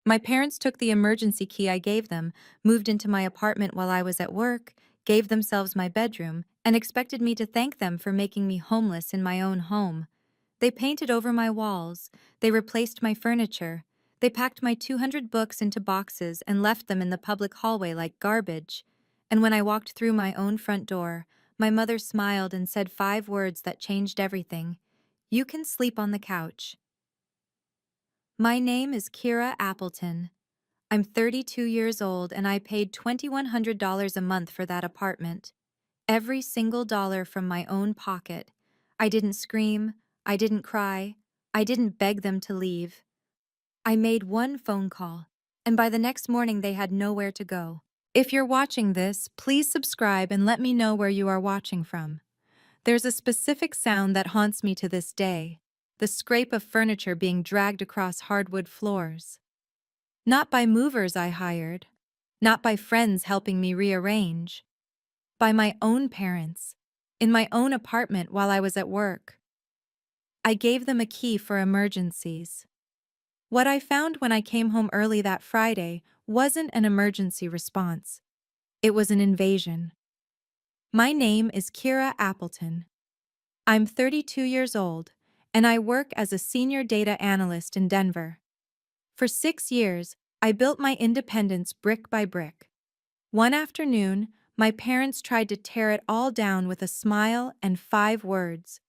My parents took the emergency key I gave them, moved into my apartment while I was at work, gave themselves my bedroom, and expected me to thank them for making me homeless in my own home. They painted over my walls, they replaced my furniture, they packed my 200 books into boxes and left them in the public hallway like garbage. And when I walked through my own front door, my mother smiled and said 5 words that changed everything. You can sleep on the couch. My name is Kira Appleton. I'm 32 years old and I paid $2,100 a month for that apartment. Every single dollar from my own pocket. I didn't scream, I didn't cry, I didn't beg them to leave. I made one phone call, and by the next morning they had nowhere to go. If you're watching this, please subscribe and let me know where you are watching from. There's a specific sound that haunts me to this day, the scrape of furniture being dragged across hardwood floors. Not by movers I hired, not by friends helping me rearrange, by my own parents, in my own apartment while I was at work. I gave them a key for emergencies. What I found when I came home early that Friday wasn't an emergency response. It was an invasion. My name is Kira Appleton. I'm 32 years old, and I work as a senior data analyst in Denver. For 6 years, I built my independence brick by brick. One afternoon, my parents tried to tear it all down with a smile and 5 words.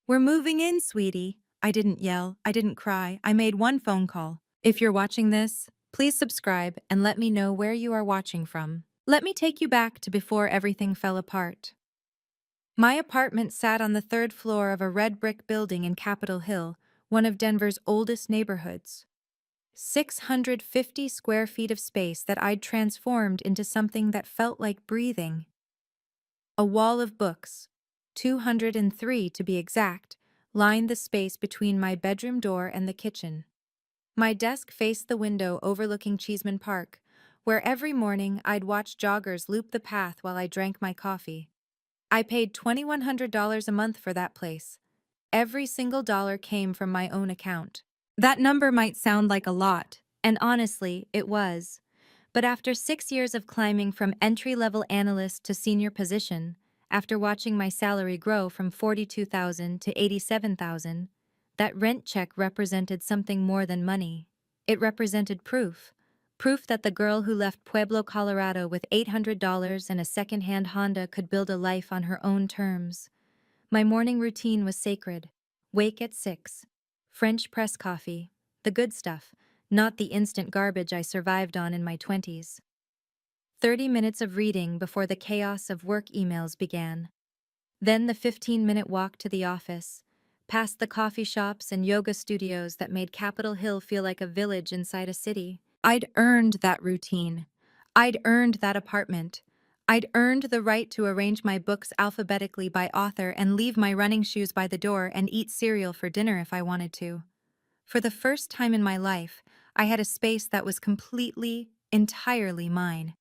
We're moving in, sweetie. I didn't yell, I didn't cry, I made one phone call. If you're watching this, please subscribe and let me know where you are watching from. Let me take you back to before everything fell apart. My apartment sat on the 3rd floor of a red brick building in Capitol Hill, one of Denver's oldest neighborhoods. 650 square feet of space that I'd transformed into something that felt like breathing. A wall of books, 203 to be exact, lined the space between my bedroom door and the kitchen. My desk faced the window overlooking Cheeseman Park, where every morning I'd watch joggers loop the path while I drank my coffee. I paid $2,100 a month for that place. Every single dollar came from my own account. That number might sound like a lot, and honestly, it was. But after 6 years of climbing from entry-level analyst to senior position, after watching my salary grow from $42,000 to $87,000, that rent check represented something more than money. It represented proof. Proof that the girl who left Pueblo, Colorado with $800 and a second-hand Honda could build a life on her own terms. My morning routine was sacred. Wake at 6. French press coffee. The good stuff, not the instant garbage I survived on in my 20s. 30 minutes of reading before the chaos of work emails began. Then the 15-minute walk to the office, past the coffee shops and yoga studios that made Capitol Hill feel like a village inside a city. I'd earned that routine. I'd earned that apartment. I'd earned the right to arrange my books alphabetically by author and leave my running shoes by the door and eat cereal for dinner if I wanted to. For the first time in my life, I had a space that was completely, entirely mine.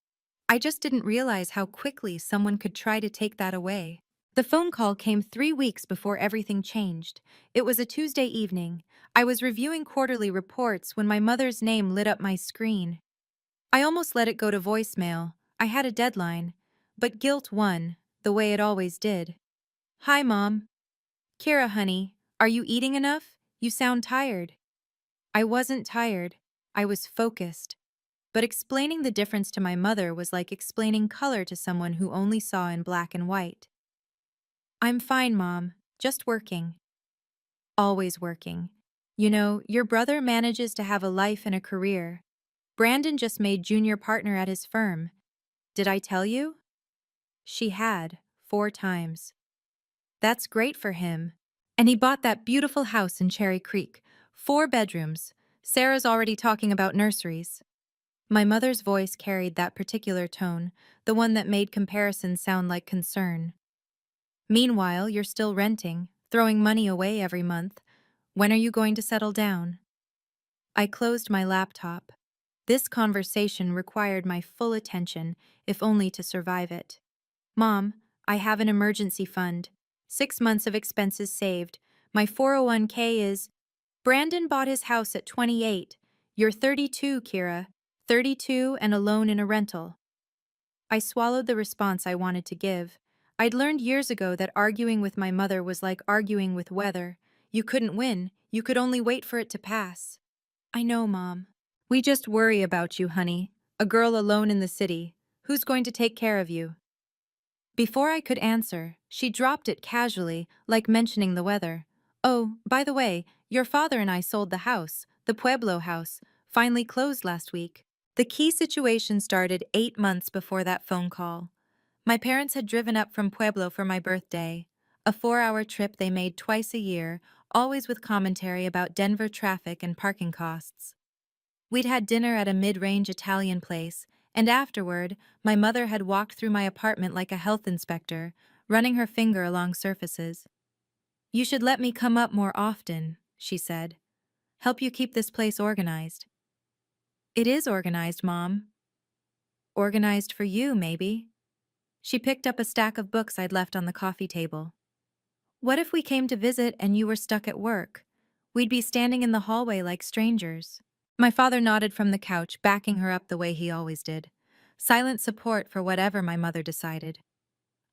I just didn't realize how quickly someone could try to take that away. The phone call came 3 weeks before everything changed. It was a Tuesday evening. I was reviewing quarterly reports when my mother's name lit up my screen. I almost let it go to voicemail. I had a deadline. But guilt won, the way it always did. Hi, Mom. Kira, honey, are you eating enough? You sound tired. I wasn't tired. I was focused. But explaining the difference to my mother was like explaining color to someone who only saw in black and white. I'm fine, Mom. Just working. Always working. You know, your brother manages to have a life and a career. Brandon just made junior partner at his firm. Did I tell you? She had, 4 times. That's great for him. And he bought that beautiful house in Cherry Creek. 4 bedrooms. Sarah's already talking about nurseries. My mother's voice carried that particular tone, the one that made comparisons sound like concern. Meanwhile, you're still renting, throwing money away every month. When are you going to settle down? I closed my laptop. This conversation required my full attention, if only to survive it. Mom, I have an emergency fund. 6 months of expenses saved. My 401k is... Brandon bought his house at 28. You're 32, Kira. 32 and alone in a rental. I swallowed the response I wanted to give. I'd learned years ago that arguing with my mother was like arguing with weather. You couldn't win, you could only wait for it to pass. I know, Mom. We just worry about you, honey. A girl alone in the city. Who's going to take care of you? Before I could answer, she dropped it casually, like mentioning the weather. Oh, by the way, your father and I sold the house, the Pueblo house, finally closed last week. The key situation started 8 months before that phone call. My parents had driven up from Pueblo for my birthday, a 4-hour trip they made twice a year, always with commentary about Denver traffic and parking costs. We'd had dinner at a mid-range Italian place, and afterward, my mother had walked through my apartment like a health inspector, running her finger along surfaces. You should let me come up more often, she said. Help you keep this place organized. It is organized, Mom. Organized for you, maybe. She picked up a stack of books I'd left on the coffee table. What if we came to visit and you were stuck at work? We'd be standing in the hallway like strangers. My father nodded from the couch, backing her up the way he always did. Silent support for whatever my mother decided.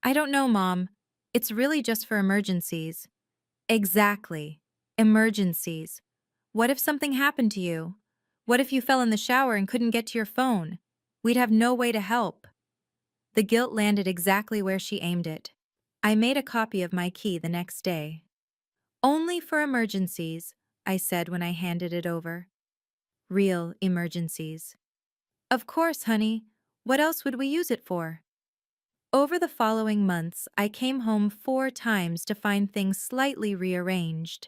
I don't know, Mom. It's really just for emergencies. Exactly. Emergencies. What if something happened to you? What if you fell in the shower and couldn't get to your phone? We'd have no way to help. The guilt landed exactly where she aimed it. I made a copy of my key the next day. Only for emergencies, I said when I handed it over. Real emergencies. Of course, honey. What else would we use it for? Over the following months, I came home 4 times to find things slightly rearranged.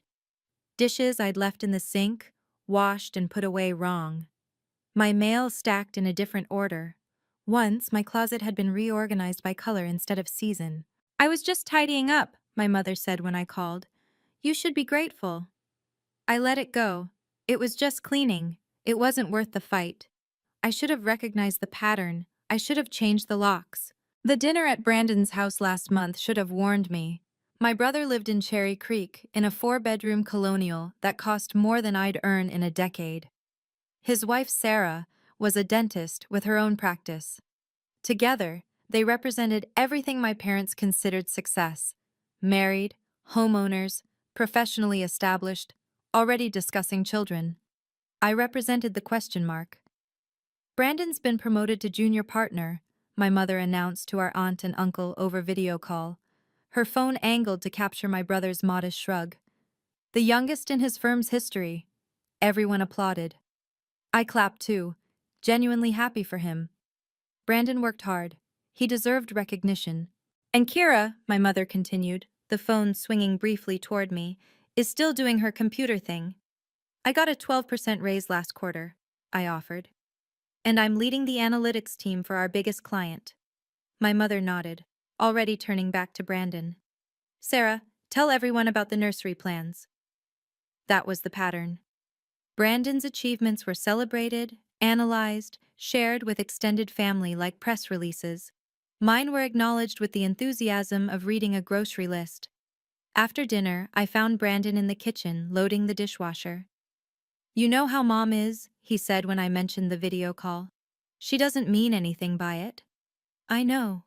Dishes I'd left in the sink, washed and put away wrong. My mail stacked in a different order. Once, my closet had been reorganized by color instead of season. I was just tidying up, my mother said when I called. You should be grateful. I let it go. It was just cleaning. It wasn't worth the fight. I should have recognized the pattern. I should have changed the locks. The dinner at Brandon's house last month should have warned me. My brother lived in Cherry Creek, in a 4-bedroom colonial that cost more than I'd earn in a decade. His wife, Sarah, was a dentist with her own practice. Together, they represented everything my parents considered success. Married, homeowners, professionally established, already discussing children. I represented the question mark. Brandon's been promoted to junior partner, my mother announced to our aunt and uncle over video call, her phone angled to capture my brother's modest shrug. The youngest in his firm's history. Everyone applauded. I clapped too, genuinely happy for him. Brandon worked hard. He deserved recognition. And Kira, my mother continued, the phone swinging briefly toward me, is still doing her computer thing. I got a 12% raise last quarter, I offered. And I'm leading the analytics team for our biggest client. My mother nodded, already turning back to Brandon. Sarah, tell everyone about the nursery plans. That was the pattern. Brandon's achievements were celebrated, analyzed, shared with extended family like press releases. Mine were acknowledged with the enthusiasm of reading a grocery list. After dinner, I found Brandon in the kitchen, loading the dishwasher. You know how Mom is, he said when I mentioned the video call. She doesn't mean anything by it. I know.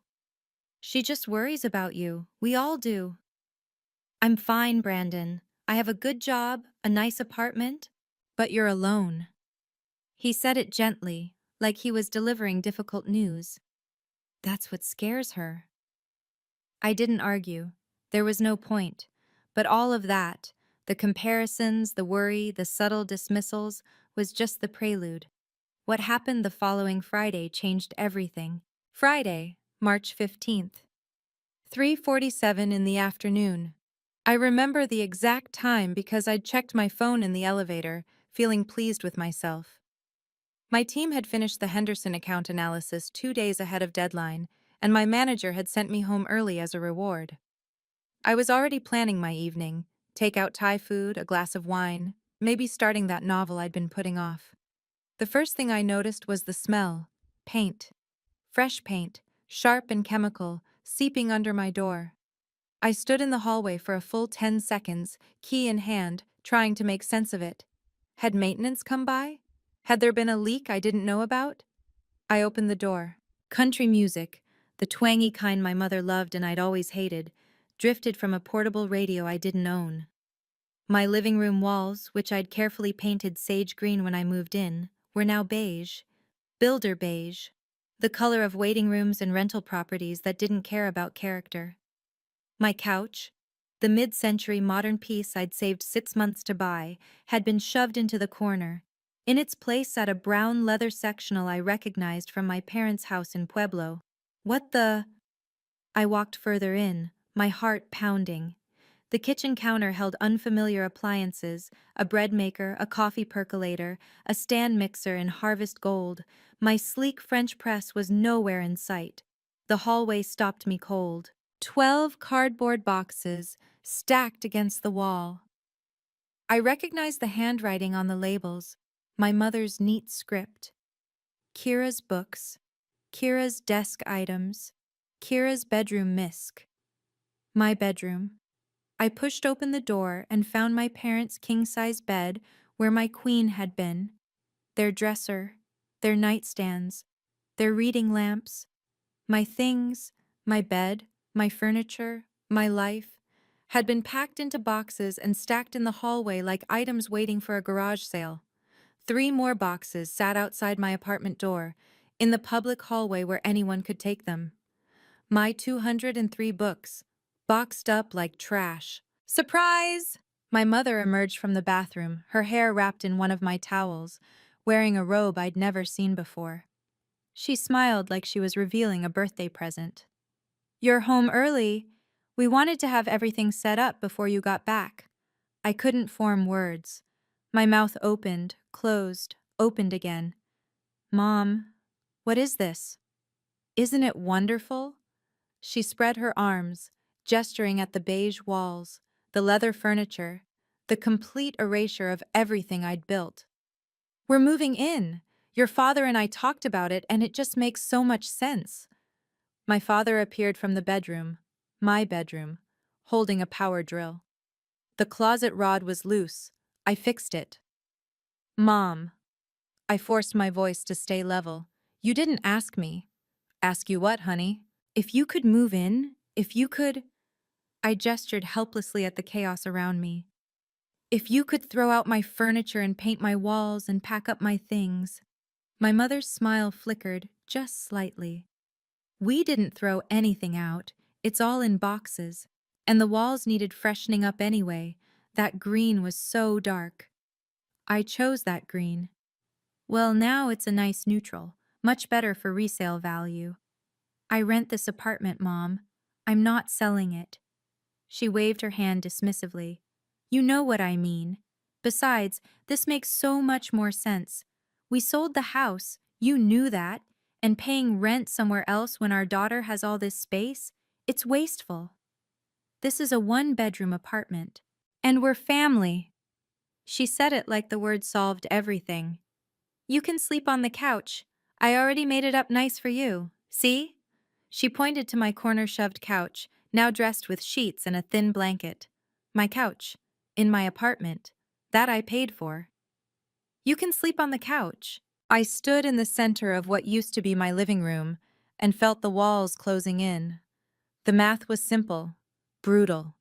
She just worries about you. We all do. I'm fine, Brandon. I have a good job, a nice apartment, but you're alone. He said it gently, like he was delivering difficult news. That's what scares her. I didn't argue. There was no point. But all of that, the comparisons, the worry, the subtle dismissals, was just the prelude. What happened the following Friday changed everything. Friday, March 15th. 3:47 in the afternoon. I remember the exact time because I'd checked my phone in the elevator, feeling pleased with myself. My team had finished the Henderson account analysis 2 days ahead of deadline, and my manager had sent me home early as a reward. I was already planning my evening, take-out Thai food, a glass of wine, maybe starting that novel I'd been putting off. The first thing I noticed was the smell. Paint. Fresh paint, sharp and chemical, seeping under my door. I stood in the hallway for a full 10 seconds, key in hand, trying to make sense of it. Had maintenance come by? Had there been a leak I didn't know about? I opened the door. Country music, the twangy kind my mother loved and I'd always hated, drifted from a portable radio I didn't own. My living room walls, which I'd carefully painted sage green when I moved in, were now beige. Builder beige. The color of waiting rooms and rental properties that didn't care about character. My couch, the mid-century modern piece I'd saved 6 months to buy, had been shoved into the corner. In its place sat a brown leather sectional I recognized from my parents' house in Pueblo. What the? I walked further in, my heart pounding. The kitchen counter held unfamiliar appliances, a bread maker, a coffee percolator, a stand mixer in harvest gold. My sleek French press was nowhere in sight. The hallway stopped me cold. 12 cardboard boxes, stacked against the wall. I recognized the handwriting on the labels, my mother's neat script. Kira's books, Kira's desk items, Kira's bedroom misc. My bedroom. I pushed open the door and found my parents' king-size bed where my queen had been, their dresser, their nightstands, their reading lamps, my things, my bed, my furniture, my life, had been packed into boxes and stacked in the hallway like items waiting for a garage sale. 3 more boxes sat outside my apartment door, in the public hallway where anyone could take them. My 203 books, boxed up like trash. Surprise! My mother emerged from the bathroom, her hair wrapped in one of my towels, wearing a robe I'd never seen before. She smiled like she was revealing a birthday present. "You're home early. We wanted to have everything set up before you got back." I couldn't form words. My mouth opened, closed, opened again. "Mom, what is this? Isn't it wonderful?" She spread her arms, gesturing at the beige walls, the leather furniture, the complete erasure of everything I'd built. "We're moving in. Your father and I talked about it, and it just makes so much sense." My father appeared from the bedroom, my bedroom, holding a power drill. The closet rod was loose. I fixed it. "Mom." I forced my voice to stay level. "You didn't ask me." "Ask you what, honey?" "If you could move in, if you could—" I gestured helplessly at the chaos around me. "If you could throw out my furniture and paint my walls and pack up my things." My mother's smile flickered, just slightly. "We didn't throw anything out. It's all in boxes. And the walls needed freshening up anyway. That green was so dark." "I chose that green." "Well, now it's a nice neutral. Much better for resale value." "I rent this apartment, Mom. I'm not selling it." She waved her hand dismissively. "You know what I mean. Besides, this makes so much more sense. We sold the house, you knew that, and paying rent somewhere else when our daughter has all this space, it's wasteful. This is a 1-bedroom apartment. And we're family." She said it like the word solved everything. "You can sleep on the couch. I already made it up nice for you. See?" She pointed to my corner-shoved couch, now dressed with sheets and a thin blanket. My couch. In my apartment. That I paid for. "You can sleep on the couch." I stood in the center of what used to be my living room and felt the walls closing in. The math was simple, brutal.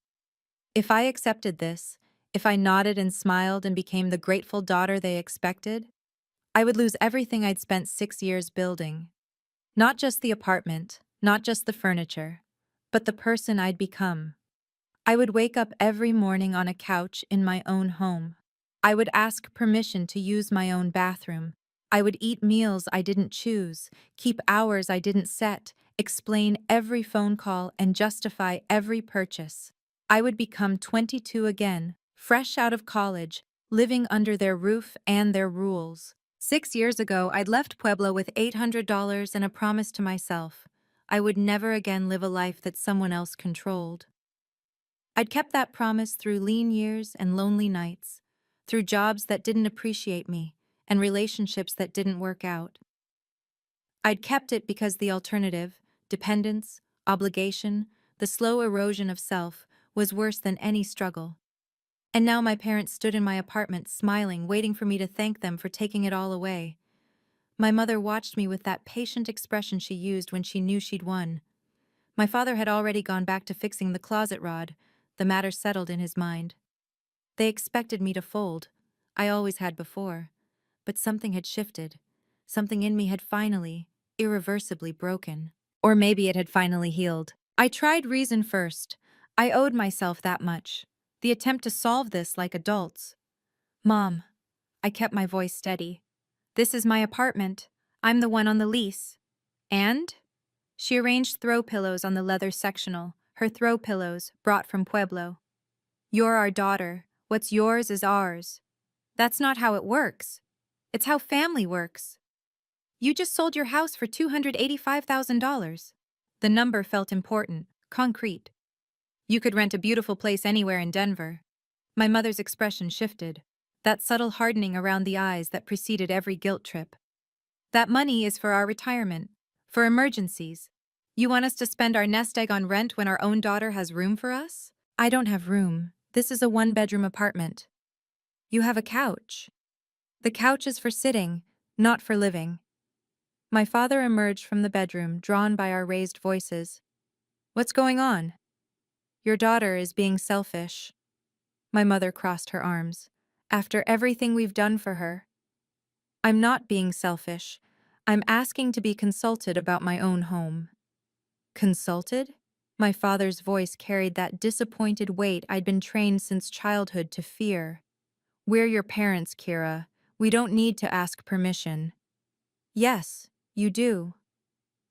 If I accepted this, if I nodded and smiled and became the grateful daughter they expected, I would lose everything I'd spent 6 years building. Not just the apartment, not just the furniture, but the person I'd become. I would wake up every morning on a couch in my own home. I would ask permission to use my own bathroom. I would eat meals I didn't choose, keep hours I didn't set, explain every phone call and justify every purchase. I would become 22 again, fresh out of college, living under their roof and their rules. 6 years ago, I'd left Pueblo with $800 and a promise to myself. I would never again live a life that someone else controlled. I'd kept that promise through lean years and lonely nights, through jobs that didn't appreciate me and relationships that didn't work out. I'd kept it because the alternative, dependence, obligation, the slow erosion of self, was worse than any struggle. And now my parents stood in my apartment smiling, waiting for me to thank them for taking it all away. My mother watched me with that patient expression she used when she knew she'd won. My father had already gone back to fixing the closet rod, the matter settled in his mind. They expected me to fold. I always had before. But something had shifted. Something in me had finally, irreversibly broken. Or maybe it had finally healed. I tried reason first. I owed myself that much. The attempt to solve this like adults. Mom, I kept my voice steady. This is my apartment. I'm the one on the lease. And? She arranged throw pillows on the leather sectional, her throw pillows, brought from Pueblo. You're our daughter. What's yours is ours. That's not how it works. It's how family works. You just sold your house for $285,000. The number felt important, concrete. You could rent a beautiful place anywhere in Denver. My mother's expression shifted, that subtle hardening around the eyes that preceded every guilt trip. That money is for our retirement, for emergencies. You want us to spend our nest egg on rent when our own daughter has room for us? I don't have room. This is a one-bedroom apartment. You have a couch. The couch is for sitting, not for living. My father emerged from the bedroom, drawn by our raised voices. What's going on? Your daughter is being selfish. My mother crossed her arms. After everything we've done for her. I'm not being selfish. I'm asking to be consulted about my own home. Consulted? My father's voice carried that disappointed weight I'd been trained since childhood to fear. We're your parents, Kira. We don't need to ask permission. Yes, you do.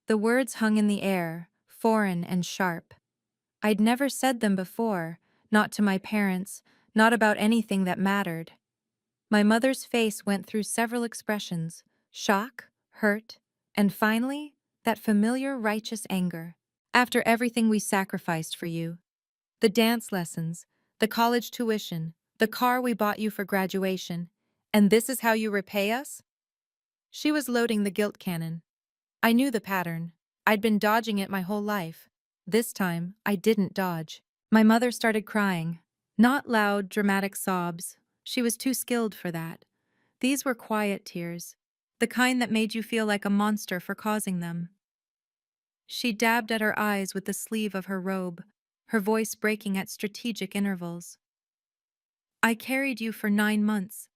The words hung in the air, foreign and sharp. I'd never said them before, not to my parents, not about anything that mattered. My mother's face went through several expressions: shock, hurt, and finally, that familiar righteous anger. After everything we sacrificed for you, the dance lessons, the college tuition, the car we bought you for graduation, and this is how you repay us? She was loading the guilt cannon. I knew the pattern. I'd been dodging it my whole life. This time, I didn't dodge. My mother started crying. Not loud, dramatic sobs. She was too skilled for that. These were quiet tears, the kind that made you feel like a monster for causing them. She dabbed at her eyes with the sleeve of her robe, her voice breaking at strategic intervals. I carried you for 9 months.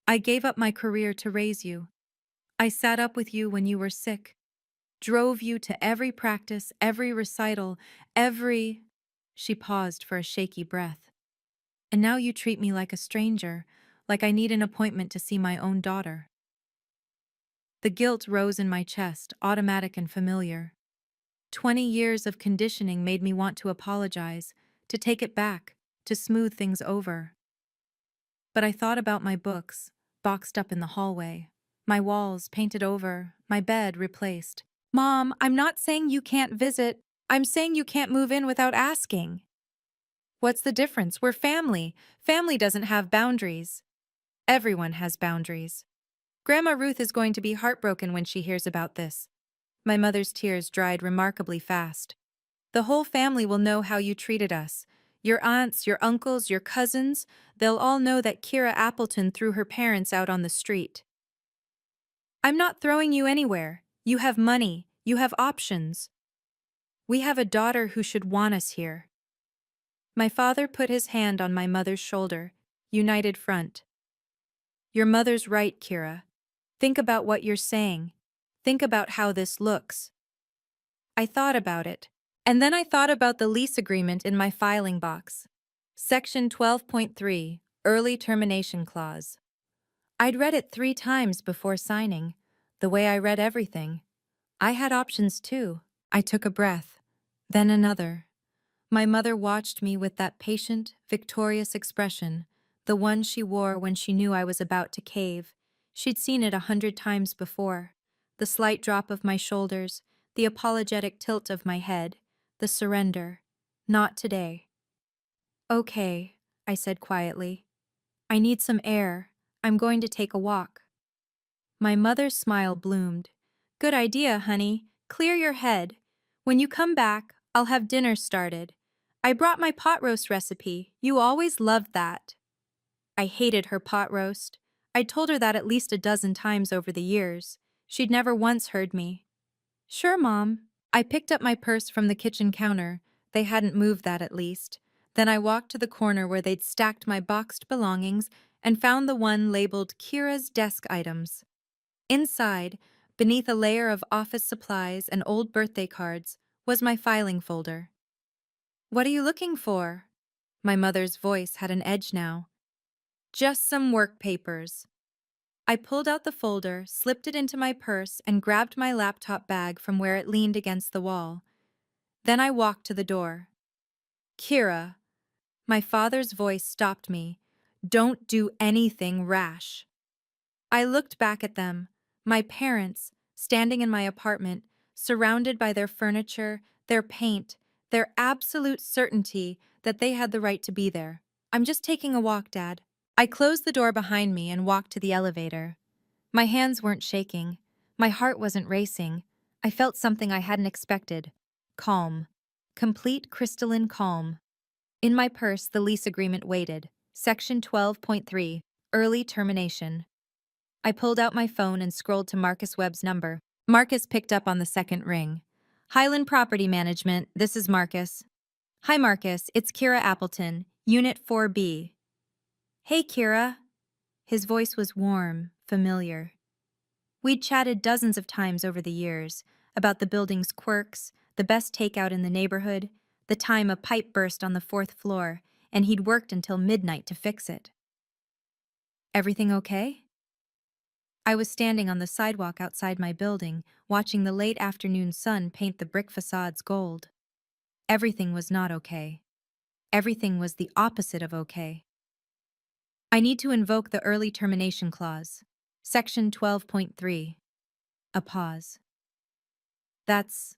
I gave up my career to raise you. I sat up with you when you were sick, drove you to every practice, every recital, every... She paused for a shaky breath. And now you treat me like a stranger, like I need an appointment to see my own daughter. The guilt rose in my chest, automatic and familiar. 20 years of conditioning made me want to apologize, to take it back, to smooth things over. But I thought about my books, boxed up in the hallway, my walls painted over, my bed replaced. Mom, I'm not saying you can't visit. I'm saying you can't move in without asking. What's the difference? We're family. Family doesn't have boundaries. Everyone has boundaries. Grandma Ruth is going to be heartbroken when she hears about this. My mother's tears dried remarkably fast. The whole family will know how you treated us. Your aunts, your uncles, your cousins, they'll all know that Kira Appleton threw her parents out on the street. I'm not throwing you anywhere. You have money. You have options. We have a daughter who should want us here. My father put his hand on my mother's shoulder, united front. Your mother's right, Kira. Think about what you're saying. Think about how this looks. I thought about it. And then I thought about the lease agreement in my filing box. Section 12.3, Early Termination Clause. I'd read it 3 times before signing, the way I read everything. I had options too. I took a breath, then another. My mother watched me with that patient, victorious expression, the one she wore when she knew I was about to cave. She'd seen it 100 times before. The slight drop of my shoulders, the apologetic tilt of my head, the surrender. Not today. Okay, I said quietly. I need some air. I'm going to take a walk. My mother's smile bloomed. Good idea, honey. Clear your head. When you come back, I'll have dinner started. I brought my pot roast recipe. You always loved that. I hated her pot roast. I'd told her that at least a dozen times over the years. She'd never once heard me. Sure, Mom. I picked up my purse from the kitchen counter. They hadn't moved that at least. Then I walked to the corner where they'd stacked my boxed belongings and found the one labeled Kira's desk items. Inside, beneath a layer of office supplies and old birthday cards, was my filing folder. What are you looking for? My mother's voice had an edge now. Just some work papers. I pulled out the folder, slipped it into my purse, and grabbed my laptop bag from where it leaned against the wall. Then I walked to the door. Kira, my father's voice stopped me. Don't do anything rash. I looked back at them, my parents, standing in my apartment, surrounded by their furniture, their paint, their absolute certainty that they had the right to be there. I'm just taking a walk, Dad. I closed the door behind me and walked to the elevator. My hands weren't shaking. My heart wasn't racing. I felt something I hadn't expected. Calm. Complete crystalline calm. In my purse, the lease agreement waited. Section 12.3, Early Termination. I pulled out my phone and scrolled to Marcus Webb's number. Marcus picked up on the second ring. Highland Property Management, this is Marcus. Hi, Marcus, it's Kira Appleton, Unit 4B. Hey, Kira. His voice was warm, familiar. We'd chatted dozens of times over the years about the building's quirks, the best takeout in the neighborhood, the time a pipe burst on the fourth floor, and he'd worked until midnight to fix it. Everything okay? I was standing on the sidewalk outside my building, watching the late afternoon sun paint the brick facades gold. Everything was not okay. Everything was the opposite of okay. I need to invoke the early termination clause. Section 12.3. A pause. That's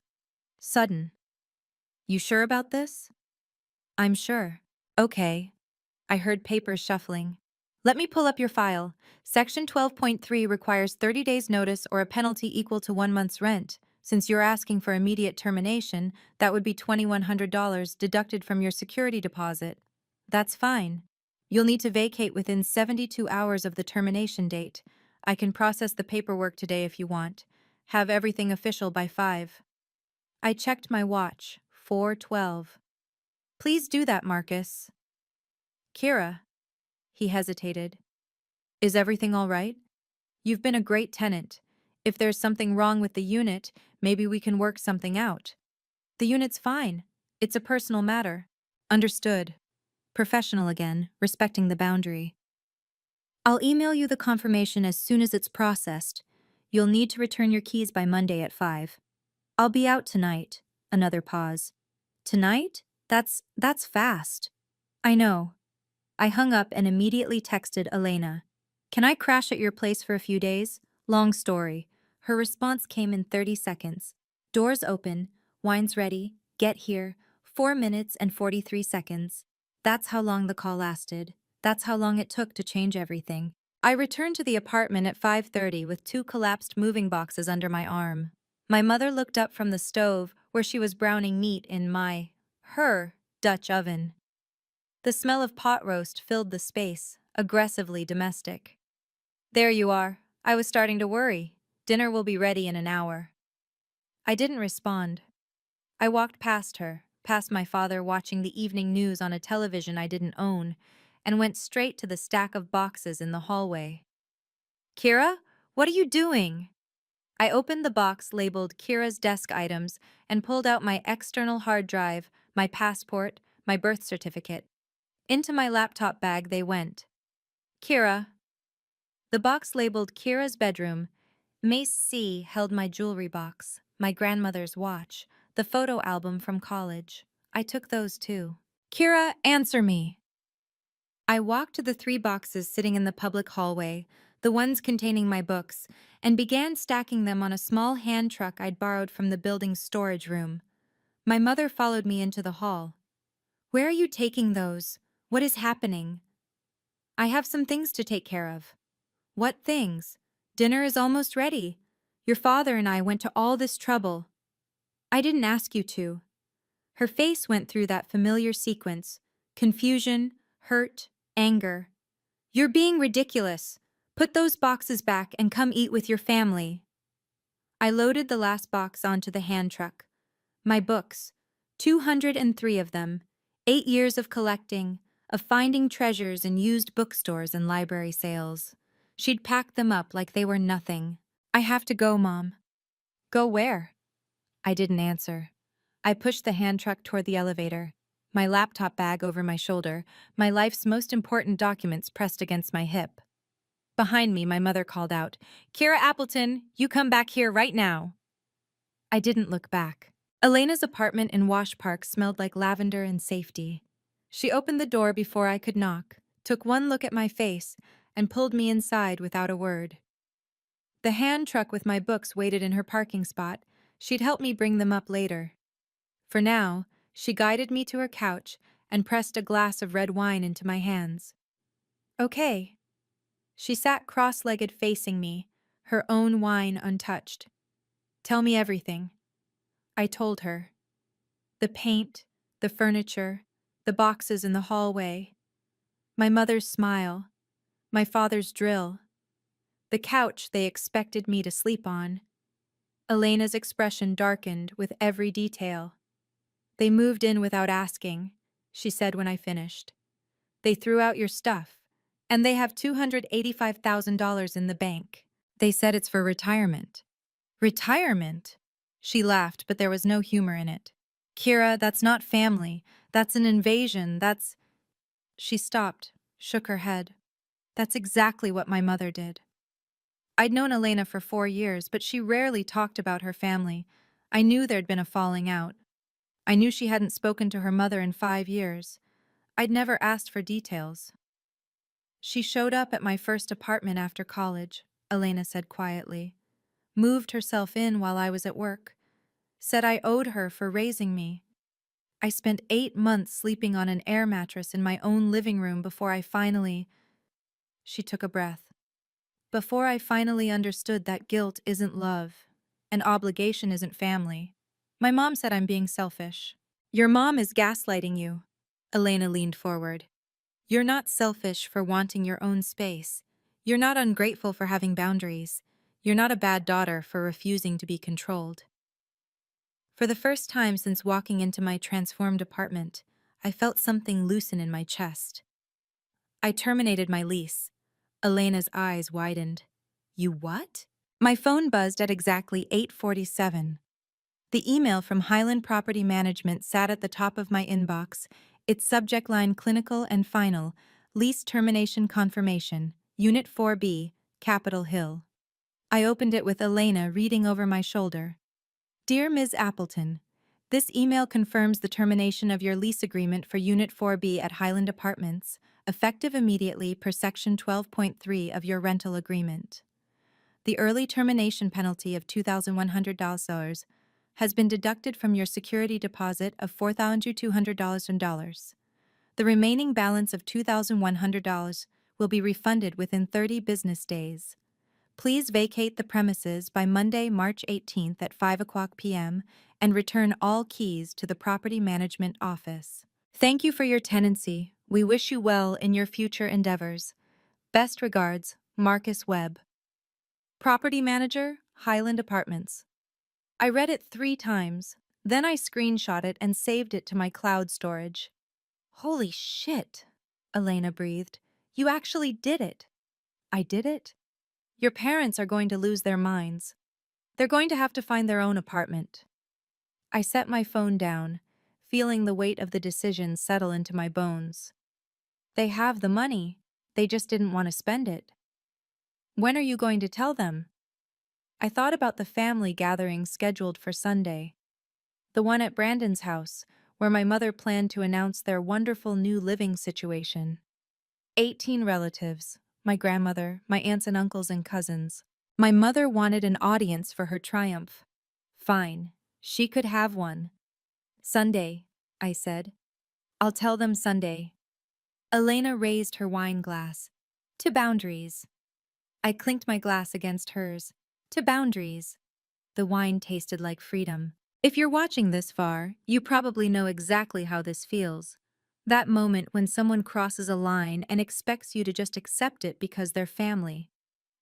sudden. You sure about this? I'm sure. Okay. I heard papers shuffling. Let me pull up your file. Section 12.3 requires 30 days notice or a penalty equal to 1 month's rent. Since you're asking for immediate termination, that would be $2,100 deducted from your security deposit. That's fine. You'll need to vacate within 72 hours of the termination date. I can process the paperwork today if you want. Have everything official by 5. I checked my watch. 4:12. Please do that, Marcus. Kira. He hesitated. Is everything all right? You've been a great tenant. If there's something wrong with the unit, maybe we can work something out. The unit's fine. It's a personal matter. Understood. Professional again, respecting the boundary. I'll email you the confirmation as soon as it's processed. You'll need to return your keys by Monday at 5. I'll be out tonight. Another pause. Tonight? That's fast. I know. I hung up and immediately texted Elena. Can I crash at your place for a few days? Long story. Her response came in 30 seconds. Doors open, wine's ready, get here, 4 minutes and 43 seconds. That's how long the call lasted. That's how long it took to change everything. I returned to the apartment at 5:30 with 2 collapsed moving boxes under my arm. My mother looked up from the stove where she was browning meat in her Dutch oven. The smell of pot roast filled the space, aggressively domestic. There you are. I was starting to worry. Dinner will be ready in an hour. I didn't respond. I walked past her, past my father watching the evening news on a television I didn't own, and went straight to the stack of boxes in the hallway. Kira, what are you doing? I opened the box labeled Kira's desk items and pulled out my external hard drive, my passport, my birth certificate. Into my laptop bag they went. Kira. The box labeled Kira's bedroom. Mace C held my jewelry box, my grandmother's watch, the photo album from college. I took those too. Kira, answer me. I walked to the 3 boxes sitting in the public hallway, the ones containing my books, and began stacking them on a small hand truck I'd borrowed from the building's storage room. My mother followed me into the hall. Where are you taking those? What is happening? I have some things to take care of. What things? Dinner is almost ready. Your father and I went to all this trouble. I didn't ask you to. Her face went through that familiar sequence: confusion, hurt, anger. You're being ridiculous. Put those boxes back and come eat with your family. I loaded the last box onto the hand truck. My books, 203 of them, 8 years of collecting, of finding treasures in used bookstores and library sales. She'd packed them up like they were nothing. I have to go, Mom. Go where? I didn't answer. I pushed the hand truck toward the elevator, my laptop bag over my shoulder, my life's most important documents pressed against my hip. Behind me, my mother called out, "Kira Appleton, you come back here right now." I didn't look back. Elena's apartment in Wash Park smelled like lavender and safety. She opened the door before I could knock, took one look at my face, and pulled me inside without a word. The hand truck with my books waited in her parking spot. She'd help me bring them up later. For now, she guided me to her couch and pressed a glass of red wine into my hands. Okay. She sat cross-legged facing me, her own wine untouched. Tell me everything. I told her. The paint, the furniture, the boxes in the hallway. My mother's smile, my father's drill, the couch they expected me to sleep on. Elena's expression darkened with every detail. They moved in without asking, she said when I finished. They threw out your stuff, and they have $285,000 in the bank. They said it's for retirement. Retirement? She laughed, but there was no humor in it. Kira, that's not family. That's an invasion. That's... She stopped, shook her head. That's exactly what my mother did. I'd known Elena for 4 years, but she rarely talked about her family. I knew there'd been a falling out. I knew she hadn't spoken to her mother in 5 years. I'd never asked for details. She showed up at my first apartment after college, Elena said quietly. Moved herself in while I was at work. Said I owed her for raising me. I spent 8 months sleeping on an air mattress in my own living room before I finally... She took a breath. Before I finally understood that guilt isn't love, and obligation isn't family. My mom said I'm being selfish. Your mom is gaslighting you. Elena leaned forward. You're not selfish for wanting your own space. You're not ungrateful for having boundaries. You're not a bad daughter for refusing to be controlled. For the first time since walking into my transformed apartment, I felt something loosen in my chest. I terminated my lease. Elena's eyes widened. You what? My phone buzzed at exactly 8:47. The email from Highland Property Management sat at the top of my inbox, its subject line clinical and final, lease termination confirmation, Unit 4B, Capitol Hill. I opened it with Elena reading over my shoulder. Dear Ms. Appleton, this email confirms the termination of your lease agreement for Unit 4B at Highland Apartments, effective immediately per Section 12.3 of your rental agreement. The early termination penalty of $2,100 has been deducted from your security deposit of $4,200. The remaining balance of $2,100 will be refunded within 30 business days. Please vacate the premises by Monday, March 18th at 5:00 p.m. and return all keys to the property management office. Thank you for your tenancy. We wish you well in your future endeavors. Best regards, Marcus Webb. Property Manager, Highland Apartments. I read it 3 times, then I screenshot it and saved it to my cloud storage. Holy shit, Elena breathed. You actually did it. I did it? Your parents are going to lose their minds. They're going to have to find their own apartment. I set my phone down, feeling the weight of the decision settle into my bones. They have the money. They just didn't want to spend it. When are you going to tell them? I thought about the family gathering scheduled for Sunday. The one at Brandon's house, where my mother planned to announce their wonderful new living situation. 18 relatives, my grandmother, my aunts and uncles and cousins. My mother wanted an audience for her triumph. Fine, she could have one. Sunday, I said. I'll tell them Sunday. Elena raised her wine glass. To boundaries. I clinked my glass against hers. To boundaries. The wine tasted like freedom. If you're watching this far, you probably know exactly how this feels. That moment when someone crosses a line and expects you to just accept it because they're family.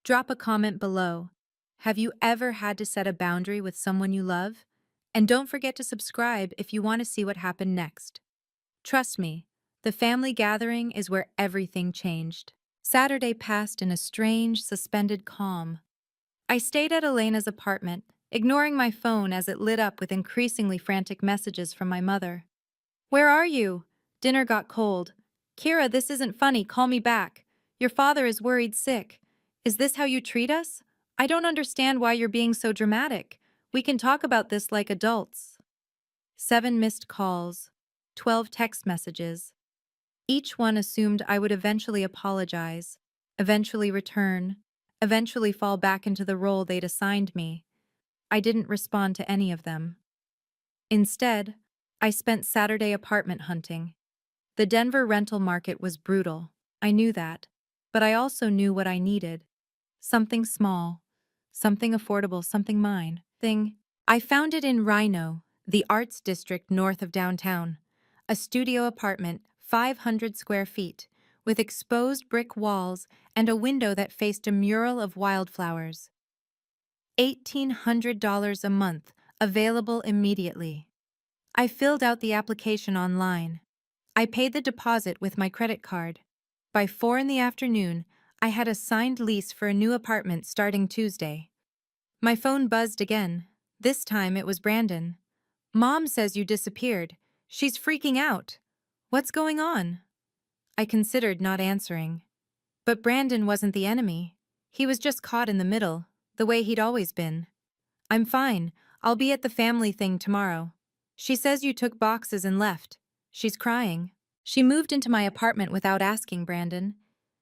Drop a comment below. Have you ever had to set a boundary with someone you love? And don't forget to subscribe if you want to see what happened next. Trust me, the family gathering is where everything changed. Saturday passed in a strange, suspended calm. I stayed at Elena's apartment, ignoring my phone as it lit up with increasingly frantic messages from my mother. Where are you? Dinner got cold. Kira, this isn't funny. Call me back. Your father is worried sick. Is this how you treat us? I don't understand why you're being so dramatic. We can talk about this like adults. 7 missed calls, 12 text messages. Each one assumed I would eventually apologize, eventually return, eventually fall back into the role they'd assigned me. I didn't respond to any of them. Instead, I spent Saturday apartment hunting. The Denver rental market was brutal. I knew that. But I also knew what I needed. Something small, something affordable, something mine. I found it in Rhino, the arts district north of downtown. A studio apartment, 500 square feet, with exposed brick walls and a window that faced a mural of wildflowers. $1,800 a month, available immediately. I filled out the application online. I paid the deposit with my credit card. By 4 in the afternoon, I had a signed lease for a new apartment starting Tuesday. My phone buzzed again. This time it was Brandon. Mom says you disappeared. She's freaking out. What's going on? I considered not answering. But Brandon wasn't the enemy. He was just caught in the middle, the way he'd always been. I'm fine. I'll be at the family thing tomorrow. She says you took boxes and left. She's crying. She moved into my apartment without asking, Brandon.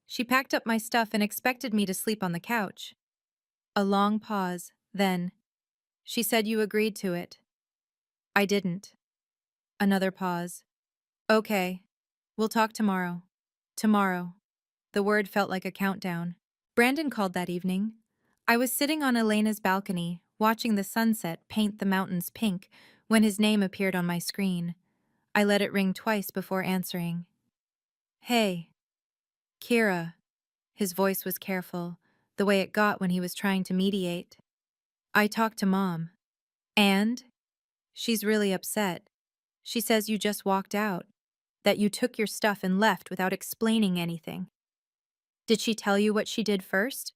She packed up my stuff and expected me to sleep on the couch. A long pause, then, she said you agreed to it. I didn't. Another pause. Okay. We'll talk tomorrow. Tomorrow. The word felt like a countdown. Brandon called that evening. I was sitting on Elena's balcony, watching the sunset paint the mountains pink, when his name appeared on my screen. I let it ring twice before answering. Hey. Kira. His voice was careful, the way it got when he was trying to mediate. I talked to Mom. And? She's really upset. She says you just walked out, that you took your stuff and left without explaining anything. Did she tell you what she did first?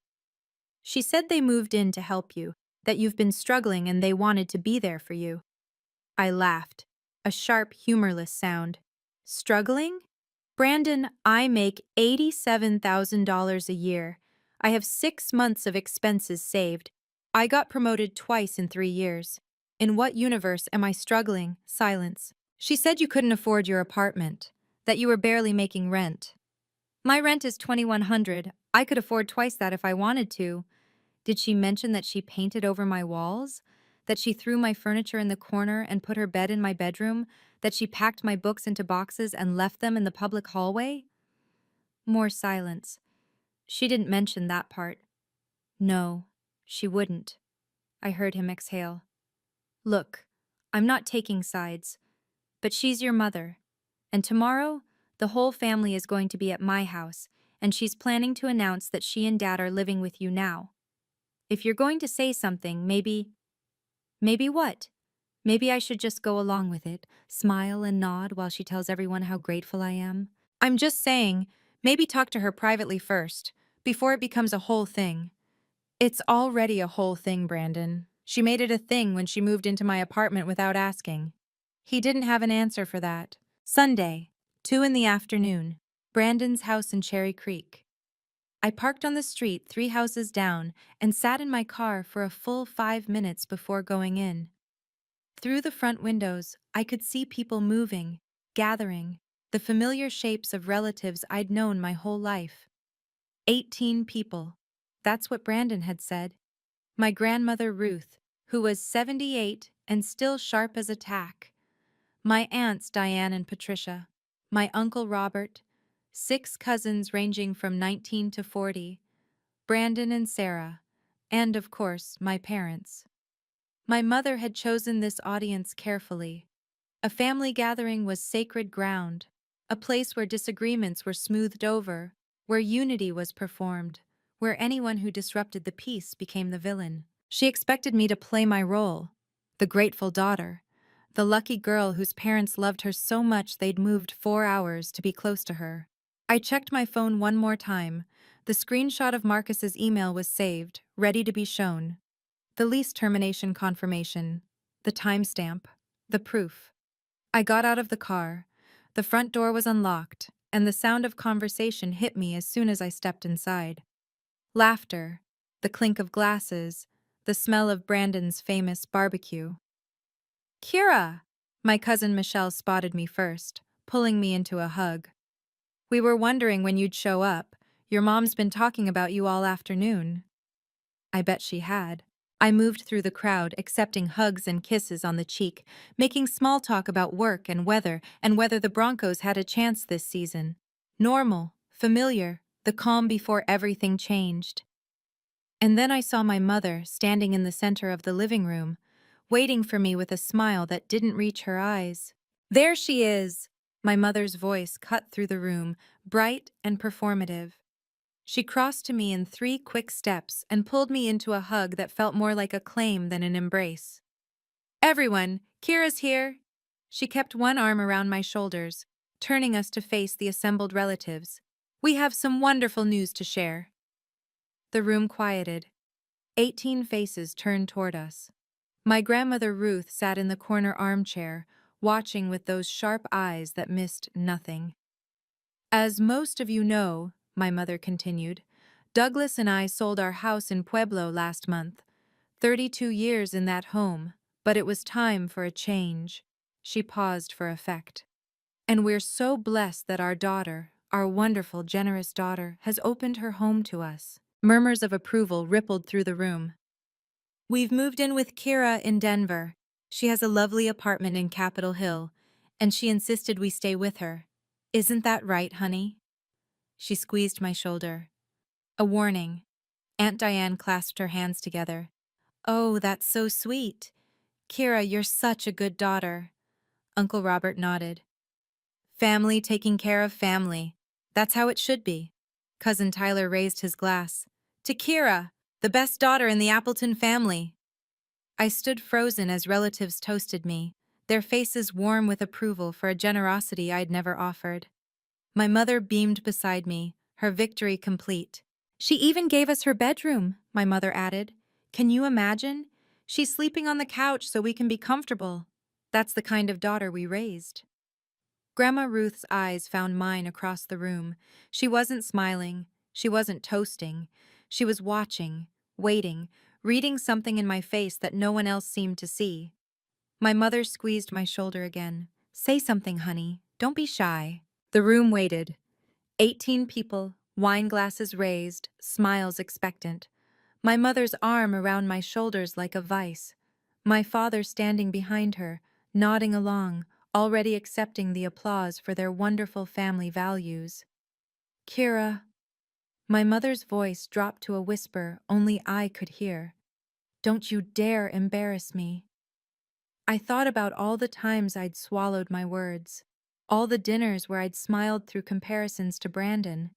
She said they moved in to help you, that you've been struggling and they wanted to be there for you. I laughed, a sharp, humorless sound. Struggling? Brandon, I make $87,000 a year. I have 6 months of expenses saved. I got promoted twice in 3 years. In what universe am I struggling? Silence. She said you couldn't afford your apartment, that you were barely making rent. My rent is $2,100. I could afford twice that if I wanted to. Did she mention that she painted over my walls? That she threw my furniture in the corner and put her bed in my bedroom? That she packed my books into boxes and left them in the public hallway? More silence. She didn't mention that part. No, she wouldn't. I heard him exhale. Look, I'm not taking sides, but she's your mother. And tomorrow, the whole family is going to be at my house, and she's planning to announce that she and Dad are living with you now. If you're going to say something, maybe what? Maybe I should just go along with it, smile and nod while she tells everyone how grateful I am. I'm just saying, maybe talk to her privately first, before it becomes a whole thing. It's already a whole thing, Brandon. She made it a thing when she moved into my apartment without asking. He didn't have an answer for that. Sunday, 2 in the afternoon, Brandon's house in Cherry Creek. I parked on the street 3 houses down and sat in my car for a full 5 minutes before going in. Through the front windows, I could see people moving, gathering, the familiar shapes of relatives I'd known my whole life. 18 people. That's what Brandon had said. My grandmother Ruth, who was 78 and still sharp as a tack. My aunts Diane and Patricia. My uncle Robert. 6 cousins ranging from 19 to 40. Brandon and Sarah. And, of course, my parents. My mother had chosen this audience carefully. A family gathering was sacred ground. a place where disagreements were smoothed over, where unity was performed, where anyone who disrupted the peace became the villain. She expected me to play my role, the grateful daughter, the lucky girl whose parents loved her so much they'd moved 4 hours to be close to her. I checked my phone one more time. The screenshot of Marcus's email was saved, ready to be shown. The lease termination confirmation, the timestamp, the proof. I got out of the car. The front door was unlocked, and the sound of conversation hit me as soon as I stepped inside. Laughter, the clink of glasses, the smell of Brandon's famous barbecue. Kira! My cousin Michelle spotted me first, pulling me into a hug. We were wondering when you'd show up. Your mom's been talking about you all afternoon. I bet she had. I moved through the crowd, accepting hugs and kisses on the cheek, making small talk about work and whether the Broncos had a chance this season. Normal, familiar, the calm before everything changed. And then I saw my mother standing in the center of the living room, waiting for me with a smile that didn't reach her eyes. There she is! My mother's voice cut through the room, bright and performative. She crossed to me in 3 quick steps and pulled me into a hug that felt more like a claim than an embrace. Everyone, Kira's here! She kept one arm around my shoulders, turning us to face the assembled relatives. We have some wonderful news to share. The room quieted. 18 faces turned toward us. My grandmother Ruth sat in the corner armchair, watching with those sharp eyes that missed nothing. As most of you know, my mother continued, Douglas and I sold our house in Pueblo last month. 32 years in that home, but it was time for a change. She paused for effect. And we're so blessed that our daughter, our wonderful, generous daughter, has opened her home to us. Murmurs of approval rippled through the room. We've moved in with Kira in Denver. She has a lovely apartment in Capitol Hill, and she insisted we stay with her. Isn't that right, honey? She squeezed my shoulder. A warning. Aunt Diane clasped her hands together. Oh, that's so sweet. Kira, you're such a good daughter. Uncle Robert nodded. Family taking care of family. That's how it should be. Cousin Tyler raised his glass. To Kira, the best daughter in the Appleton family. I stood frozen as relatives toasted me, their faces warm with approval for a generosity I'd never offered. My mother beamed beside me, her victory complete. She even gave us her bedroom, my mother added. Can you imagine? She's sleeping on the couch so we can be comfortable. That's the kind of daughter we raised. Grandma Ruth's eyes found mine across the room. She wasn't smiling. She wasn't toasting. She was watching, waiting, reading something in my face that no one else seemed to see. My mother squeezed my shoulder again. Say something, honey. Don't be shy. The room waited. 18 people, wine glasses raised, smiles expectant. My mother's arm around my shoulders like a vice. My father standing behind her, nodding along, already accepting the applause for their wonderful family values. Kira. My mother's voice dropped to a whisper only I could hear. Don't you dare embarrass me. I thought about all the times I'd swallowed my words, all the dinners where I'd smiled through comparisons to Brandon,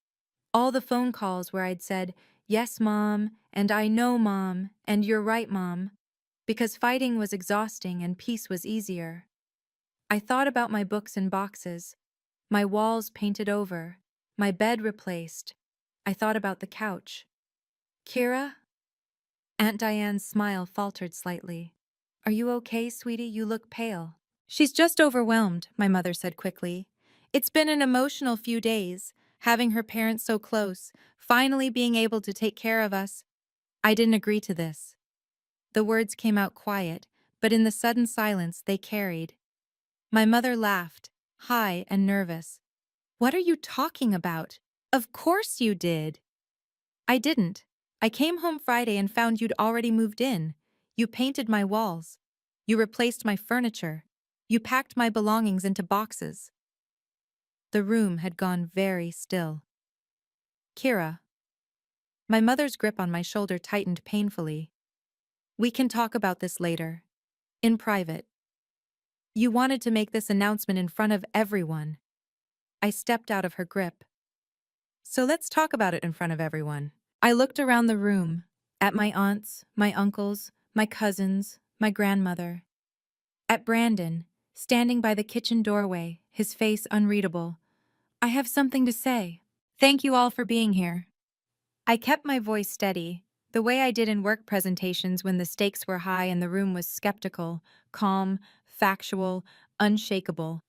all the phone calls where I'd said, yes, Mom, and I know, Mom, and you're right, Mom, because fighting was exhausting and peace was easier. I thought about my books in boxes, my walls painted over, my bed replaced. I thought about the couch. Kira? Aunt Diane's smile faltered slightly. Are you okay, sweetie? You look pale. She's just overwhelmed, my mother said quickly. It's been an emotional few days, having her parents so close, finally being able to take care of us. I didn't agree to this. The words came out quiet, but in the sudden silence they carried. My mother laughed, high and nervous. What are you talking about? Of course you did. I didn't. I came home Friday and found you'd already moved in. You painted my walls. You replaced my furniture. You packed my belongings into boxes. The room had gone very still. Kira. My mother's grip on my shoulder tightened painfully. We can talk about this later. In private. You wanted to make this announcement in front of everyone. I stepped out of her grip. So let's talk about it in front of everyone. I looked around the room, at my aunts, my uncles, my cousins, my grandmother. At Brandon, standing by the kitchen doorway, his face unreadable. I have something to say. Thank you all for being here. I kept my voice steady, the way I did in work presentations when the stakes were high and the room was skeptical, calm, factual, unshakable.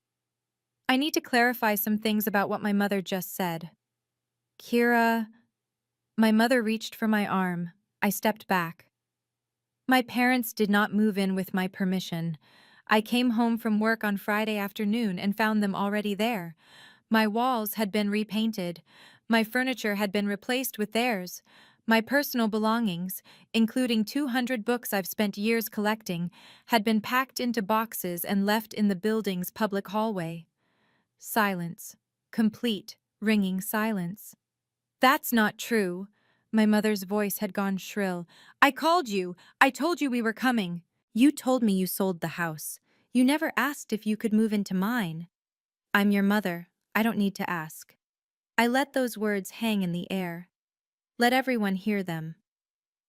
I need to clarify some things about what my mother just said. Kira, my mother reached for my arm. I stepped back. My parents did not move in with my permission. I came home from work on Friday afternoon and found them already there. My walls had been repainted. My furniture had been replaced with theirs. My personal belongings, including 200 books I've spent years collecting, had been packed into boxes and left in the building's public hallway. Silence. Complete, ringing silence. That's not true. My mother's voice had gone shrill. I called you. I told you we were coming. You told me you sold the house. You never asked if you could move into mine. I'm your mother. I don't need to ask. I let those words hang in the air. Let everyone hear them.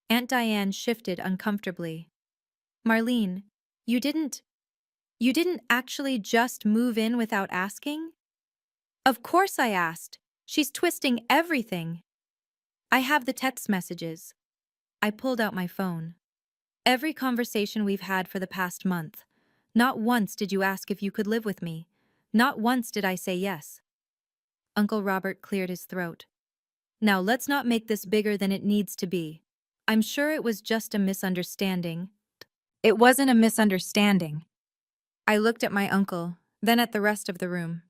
Aunt Diane shifted uncomfortably. Marlene, you didn't actually just move in without asking? Of course I asked. She's twisting everything. I have the text messages. I pulled out my phone. Every conversation we've had for the past month. Not once did you ask if you could live with me. Not once did I say yes. Uncle Robert cleared his throat. Now let's not make this bigger than it needs to be. I'm sure it was just a misunderstanding. It wasn't a misunderstanding. I looked at my uncle, then at the rest of the room.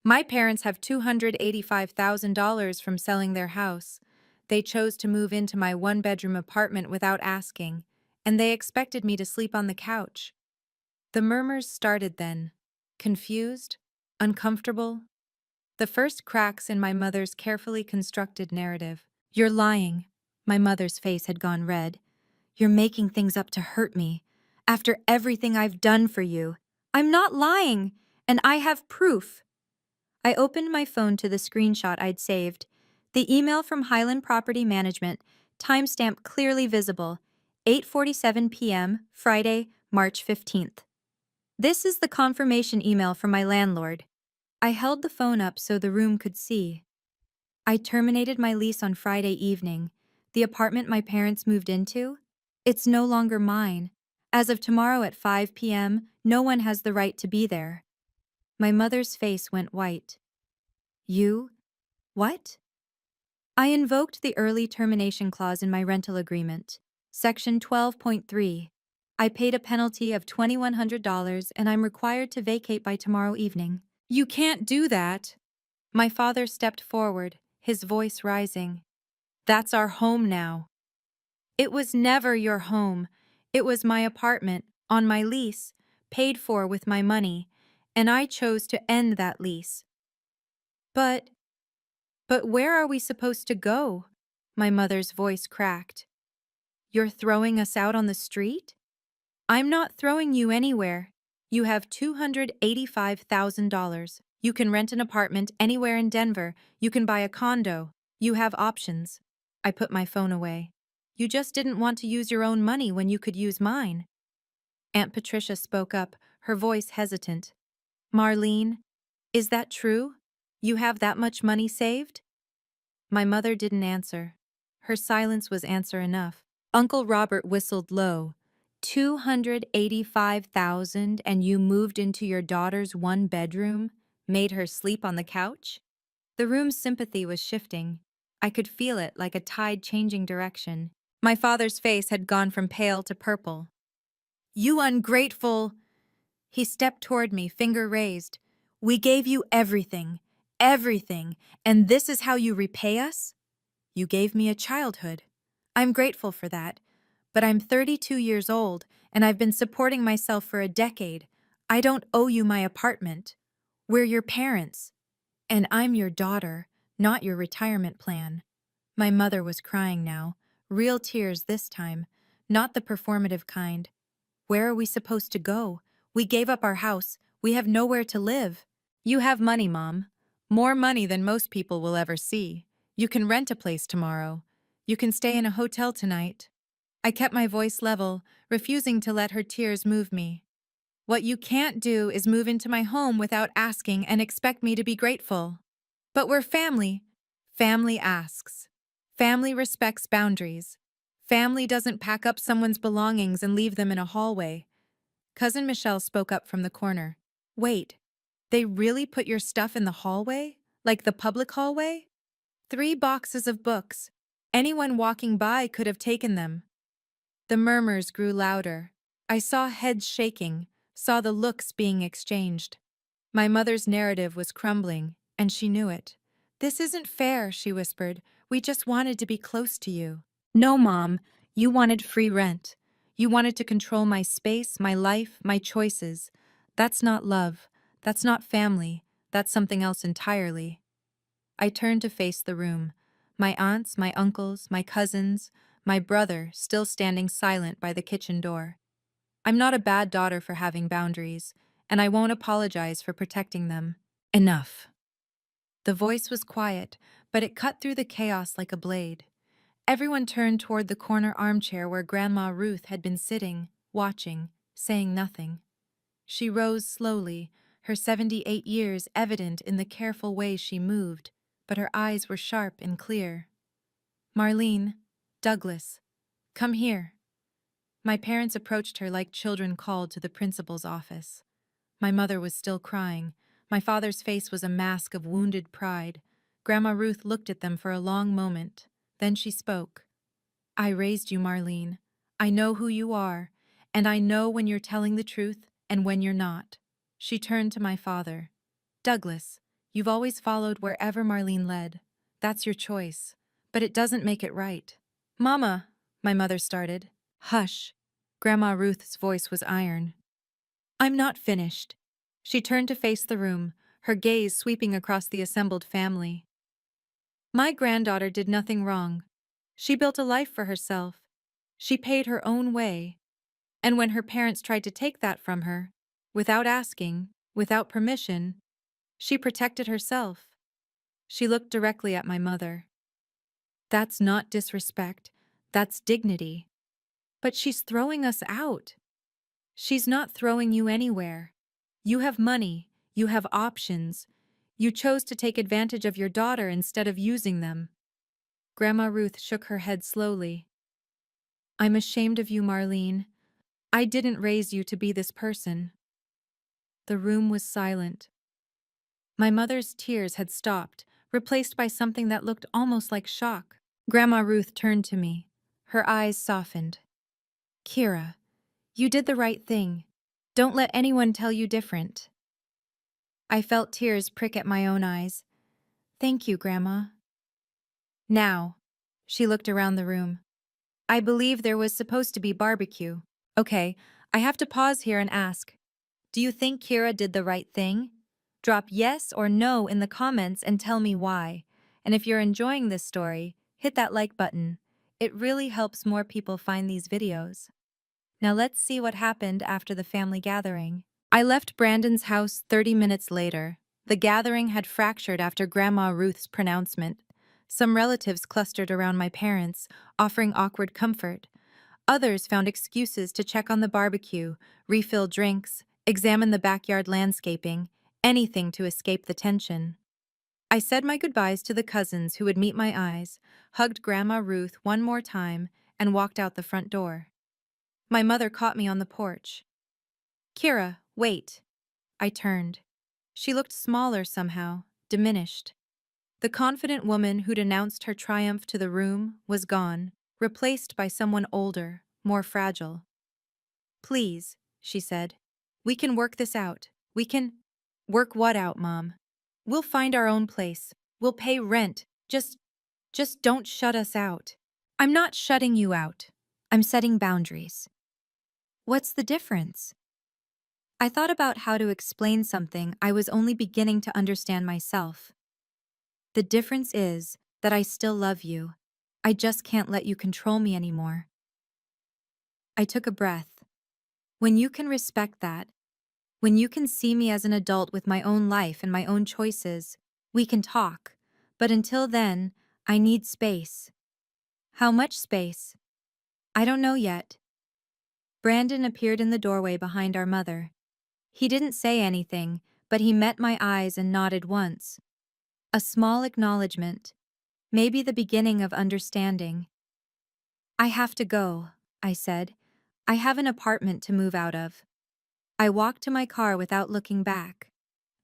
My parents have $285,000 from selling their house. They chose to move into my one-bedroom apartment without asking, and they expected me to sleep on the couch. The murmurs started then, confused, uncomfortable. The first cracks in my mother's carefully constructed narrative. You're lying. My mother's face had gone red. You're making things up to hurt me. After everything I've done for you. I'm not lying, and I have proof. I opened my phone to the screenshot I'd saved. The email from Highland Property Management, timestamp clearly visible, 8:47 p.m., Friday, March 15th. This is the confirmation email from my landlord. I held the phone up so the room could see. I terminated my lease on Friday evening. The apartment my parents moved into? It's no longer mine. As of tomorrow at 5 p.m., no one has the right to be there. My mother's face went white. You? What? I invoked the early termination clause in my rental agreement. Section 12.3. I paid a penalty of $2,100 and I'm required to vacate by tomorrow evening. You can't do that. My father stepped forward, his voice rising. That's our home now. It was never your home. It was my apartment, on my lease, paid for with my money, and I chose to end that lease. But where are we supposed to go? My mother's voice cracked. You're throwing us out on the street? I'm not throwing you anywhere. You have $285,000. You can rent an apartment anywhere in Denver. You can buy a condo. You have options. I put my phone away. You just didn't want to use your own money when you could use mine. Aunt Patricia spoke up, her voice hesitant. Marlene, is that true? You have that much money saved? My mother didn't answer. Her silence was answer enough. Uncle Robert whistled low. 285,000 and you moved into your daughter's one bedroom, made her sleep on the couch? The room's sympathy was shifting. I could feel it like a tide changing direction. My father's face had gone from pale to purple. You ungrateful! He stepped toward me, finger raised. We gave you everything, everything, and this is how you repay us? You gave me a childhood. I'm grateful for that. But I'm 32 years old, and I've been supporting myself for a decade. I don't owe you my apartment. We're your parents. And I'm your daughter, not your retirement plan. My mother was crying now, real tears this time, not the performative kind. Where are we supposed to go? We gave up our house. We have nowhere to live. You have money, Mom. More money than most people will ever see. You can rent a place tomorrow. You can stay in a hotel tonight. I kept my voice level, refusing to let her tears move me. What you can't do is move into my home without asking and expect me to be grateful. But we're family. Family asks. Family respects boundaries. Family doesn't pack up someone's belongings and leave them in a hallway. Cousin Michelle spoke up from the corner. Wait, they really put your stuff in the hallway? Like the public hallway? 3 boxes of books. Anyone walking by could have taken them. The murmurs grew louder. I saw heads shaking, saw the looks being exchanged. My mother's narrative was crumbling, and she knew it. This isn't fair, she whispered. We just wanted to be close to you. No, Mom. You wanted free rent. You wanted to control my space, my life, my choices. That's not love. That's not family. That's something else entirely. I turned to face the room. My aunts, my uncles, my cousins, my brother still standing silent by the kitchen door. I'm not a bad daughter for having boundaries, and I won't apologize for protecting them. Enough. The voice was quiet, but it cut through the chaos like a blade. Everyone turned toward the corner armchair where Grandma Ruth had been sitting, watching, saying nothing. She rose slowly, her 78 years evident in the careful way she moved, but her eyes were sharp and clear. Marlene, Douglas, come here. My parents approached her like children called to the principal's office. My mother was still crying. My father's face was a mask of wounded pride. Grandma Ruth looked at them for a long moment. Then she spoke. I raised you, Marlene. I know who you are, and I know when you're telling the truth and when you're not. She turned to my father. Douglas, you've always followed wherever Marlene led. That's your choice, but it doesn't make it right. Mama, my mother started. Hush. Grandma Ruth's voice was iron. I'm not finished. She turned to face the room, her gaze sweeping across the assembled family. My granddaughter did nothing wrong. She built a life for herself. She paid her own way. And when her parents tried to take that from her, without asking, without permission, she protected herself. She looked directly at my mother. That's not disrespect. That's dignity. But she's throwing us out. She's not throwing you anywhere. You have money. You have options. You chose to take advantage of your daughter instead of using them. Grandma Ruth shook her head slowly. I'm ashamed of you, Marlene. I didn't raise you to be this person. The room was silent. My mother's tears had stopped, replaced by something that looked almost like shock. Grandma Ruth turned to me. Her eyes softened. Kira, you did the right thing. Don't let anyone tell you different. I felt tears prick at my own eyes. Thank you, Grandma. Now, she looked around the room. I believe there was supposed to be barbecue. Okay, I have to pause here and ask. Do you think Kira did the right thing? Drop yes or no in the comments and tell me why. And if you're enjoying this story, hit that like button. It really helps more people find these videos. Now let's see what happened after the family gathering. I left Brandon's house 30 minutes later. The gathering had fractured after Grandma Ruth's pronouncement. Some relatives clustered around my parents, offering awkward comfort. Others found excuses to check on the barbecue, refill drinks, examine the backyard landscaping, anything to escape the tension. I said my goodbyes to the cousins who would meet my eyes, hugged Grandma Ruth one more time, and walked out the front door. My mother caught me on the porch. Kira, wait. I turned. She looked smaller somehow, diminished. The confident woman who'd announced her triumph to the room was gone, replaced by someone older, more fragile. Please, she said. We can work this out. We can… Work what out, Mom? We'll find our own place. We'll pay rent. Just don't shut us out. I'm not shutting you out. I'm setting boundaries. What's the difference? I thought about how to explain something I was only beginning to understand myself. The difference is that I still love you. I just can't let you control me anymore. I took a breath. When you can respect that, when you can see me as an adult with my own life and my own choices, We can talk, but until then, I need space. How much space? I don't know yet. Brandon appeared in the doorway behind our mother. He didn't say anything, but he met my eyes and nodded once. A small acknowledgement, maybe the beginning of understanding. I have to go, I said. I have an apartment to move out of. I walked to my car without looking back.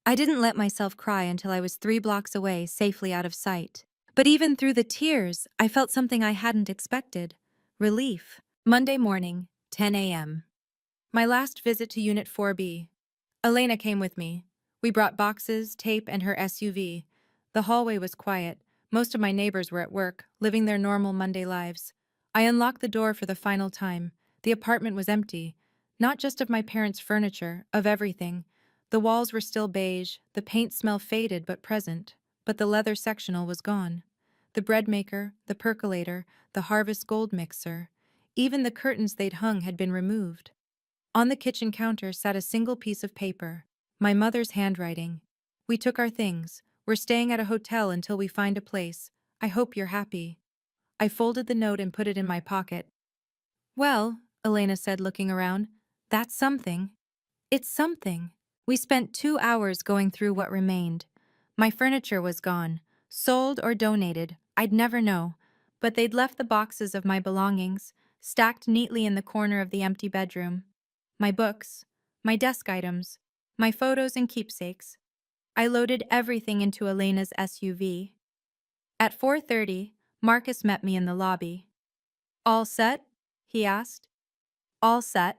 I didn't let myself cry until I was 3 blocks away, safely out of sight. But even through the tears, I felt something I hadn't expected. Relief. Monday morning, 10 a.m. My last visit to Unit 4B. Elena came with me. We brought boxes, tape, and her SUV. The hallway was quiet. Most of my neighbors were at work, living their normal Monday lives. I unlocked the door for the final time. The apartment was empty. Not just of my parents' furniture, of everything. The walls were still beige, the paint smell faded but present, but the leather sectional was gone. The bread maker, the percolator, the Harvest Gold mixer. Even the curtains they'd hung had been removed. On the kitchen counter sat a single piece of paper. My mother's handwriting. We took our things. We're staying at a hotel until we find a place. I hope you're happy. I folded the note and put it in my pocket. Well, Elena said, looking around, that's something. It's something. We spent 2 hours going through what remained. My furniture was gone. Sold or donated, I'd never know. But they'd left the boxes of my belongings, stacked neatly in the corner of the empty bedroom. My books, my desk items, my photos and keepsakes. I loaded everything into Elena's SUV. At 4:30, Marcus met me in the lobby. All set? He asked. All set.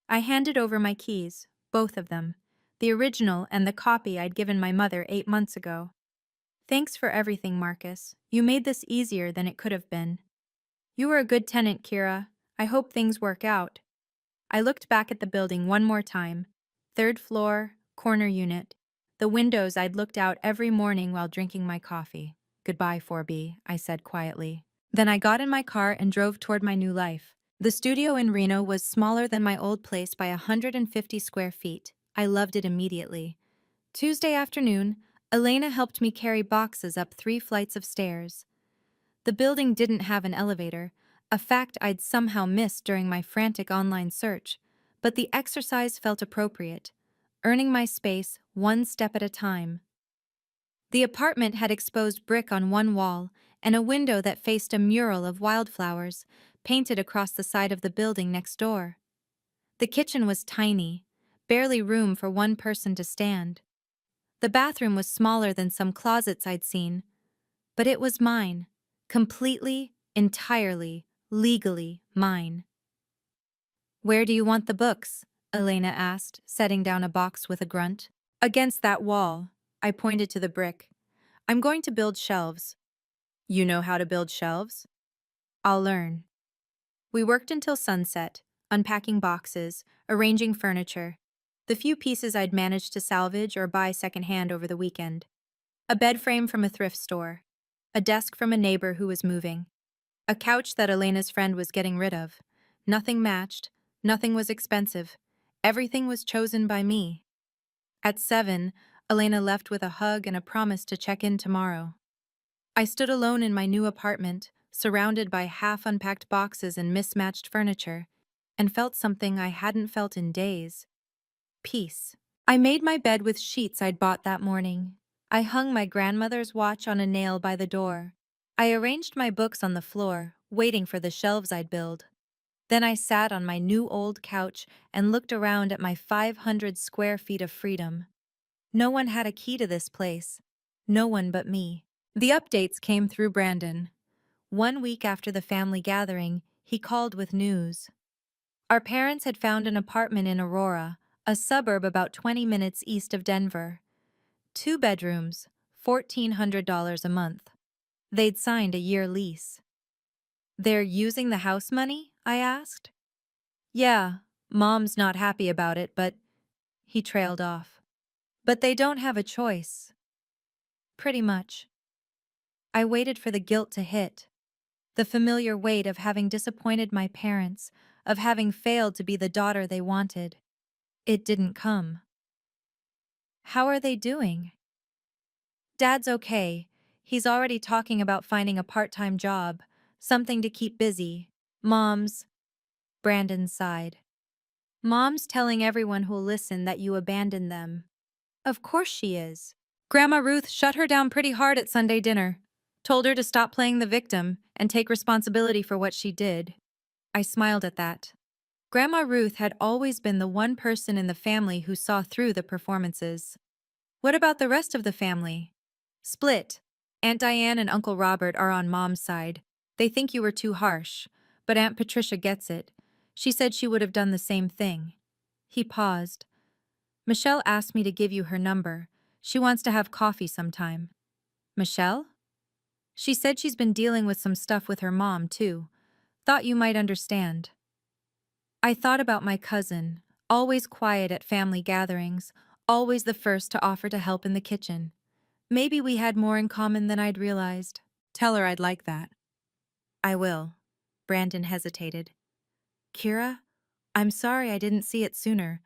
I handed over my keys, both of them, the original and the copy I'd given my mother 8 months ago. Thanks for everything, Marcus. You made this easier than it could have been. You were a good tenant, Kira. I hope things work out. I looked back at the building one more time. 3rd floor, corner unit. The windows I'd looked out every morning while drinking my coffee. Goodbye, 4B, I said quietly. Then I got in my car and drove toward my new life. The studio in Reno was smaller than my old place by 150 square feet. I loved it immediately. Tuesday afternoon, Elena helped me carry boxes up 3 flights of stairs. The building didn't have an elevator, a fact I'd somehow missed during my frantic online search, but the exercise felt appropriate, earning my space one step at a time. The apartment had exposed brick on one wall and a window that faced a mural of wildflowers painted across the side of the building next door. The kitchen was tiny, barely room for one person to stand. The bathroom was smaller than some closets I'd seen, but it was mine, completely, entirely, legally mine. Where do you want the books? Elena asked, setting down a box with a grunt. Against that wall. I pointed to the brick. I'm going to build shelves. You know how to build shelves? I'll learn. We worked until sunset, unpacking boxes, arranging furniture. The few pieces I'd managed to salvage or buy secondhand over the weekend. A bed frame from a thrift store. A desk from a neighbor who was moving. A couch that Elena's friend was getting rid of. Nothing matched. Nothing was expensive. Everything was chosen by me. At 7, Elena left with a hug and a promise to check in tomorrow. I stood alone in my new apartment, surrounded by half-unpacked boxes and mismatched furniture, and felt something I hadn't felt in days. Peace. I made my bed with sheets I'd bought that morning. I hung my grandmother's watch on a nail by the door. I arranged my books on the floor, waiting for the shelves I'd build. Then I sat on my new old couch and looked around at my 500 square feet of freedom. No one had a key to this place. No one but me. The updates came through Brandon. 1 week after the family gathering, he called with news. Our parents had found an apartment in Aurora, a suburb about 20 minutes east of Denver. 2 bedrooms, $1,400 a month. They'd signed a year lease. They're using the house money? I asked. Yeah, Mom's not happy about it, but... He trailed off. But they don't have a choice. Pretty much. I waited for the guilt to hit. The familiar weight of having disappointed my parents, of having failed to be the daughter they wanted. It didn't come. How are they doing? Dad's okay. He's already talking about finding a part-time job, something to keep busy. Mom's, Brandon sighed. Mom's telling everyone who'll listen that you abandoned them. Of course she is. Grandma Ruth shut her down pretty hard at Sunday dinner, told her to stop playing the victim and take responsibility for what she did. I smiled at that. Grandma Ruth had always been the one person in the family who saw through the performances. What about the rest of the family? Split. Aunt Diane and Uncle Robert are on Mom's side. They think you were too harsh, but Aunt Patricia gets it. She said she would have done the same thing. He paused. Michelle asked me to give you her number. She wants to have coffee sometime. Michelle? She said she's been dealing with some stuff with her mom, too. Thought you might understand. I thought about my cousin, always quiet at family gatherings, always the first to offer to help in the kitchen. Maybe we had more in common than I'd realized. Tell her I'd like that. I will. Brandon hesitated. Kira, I'm sorry I didn't see it sooner.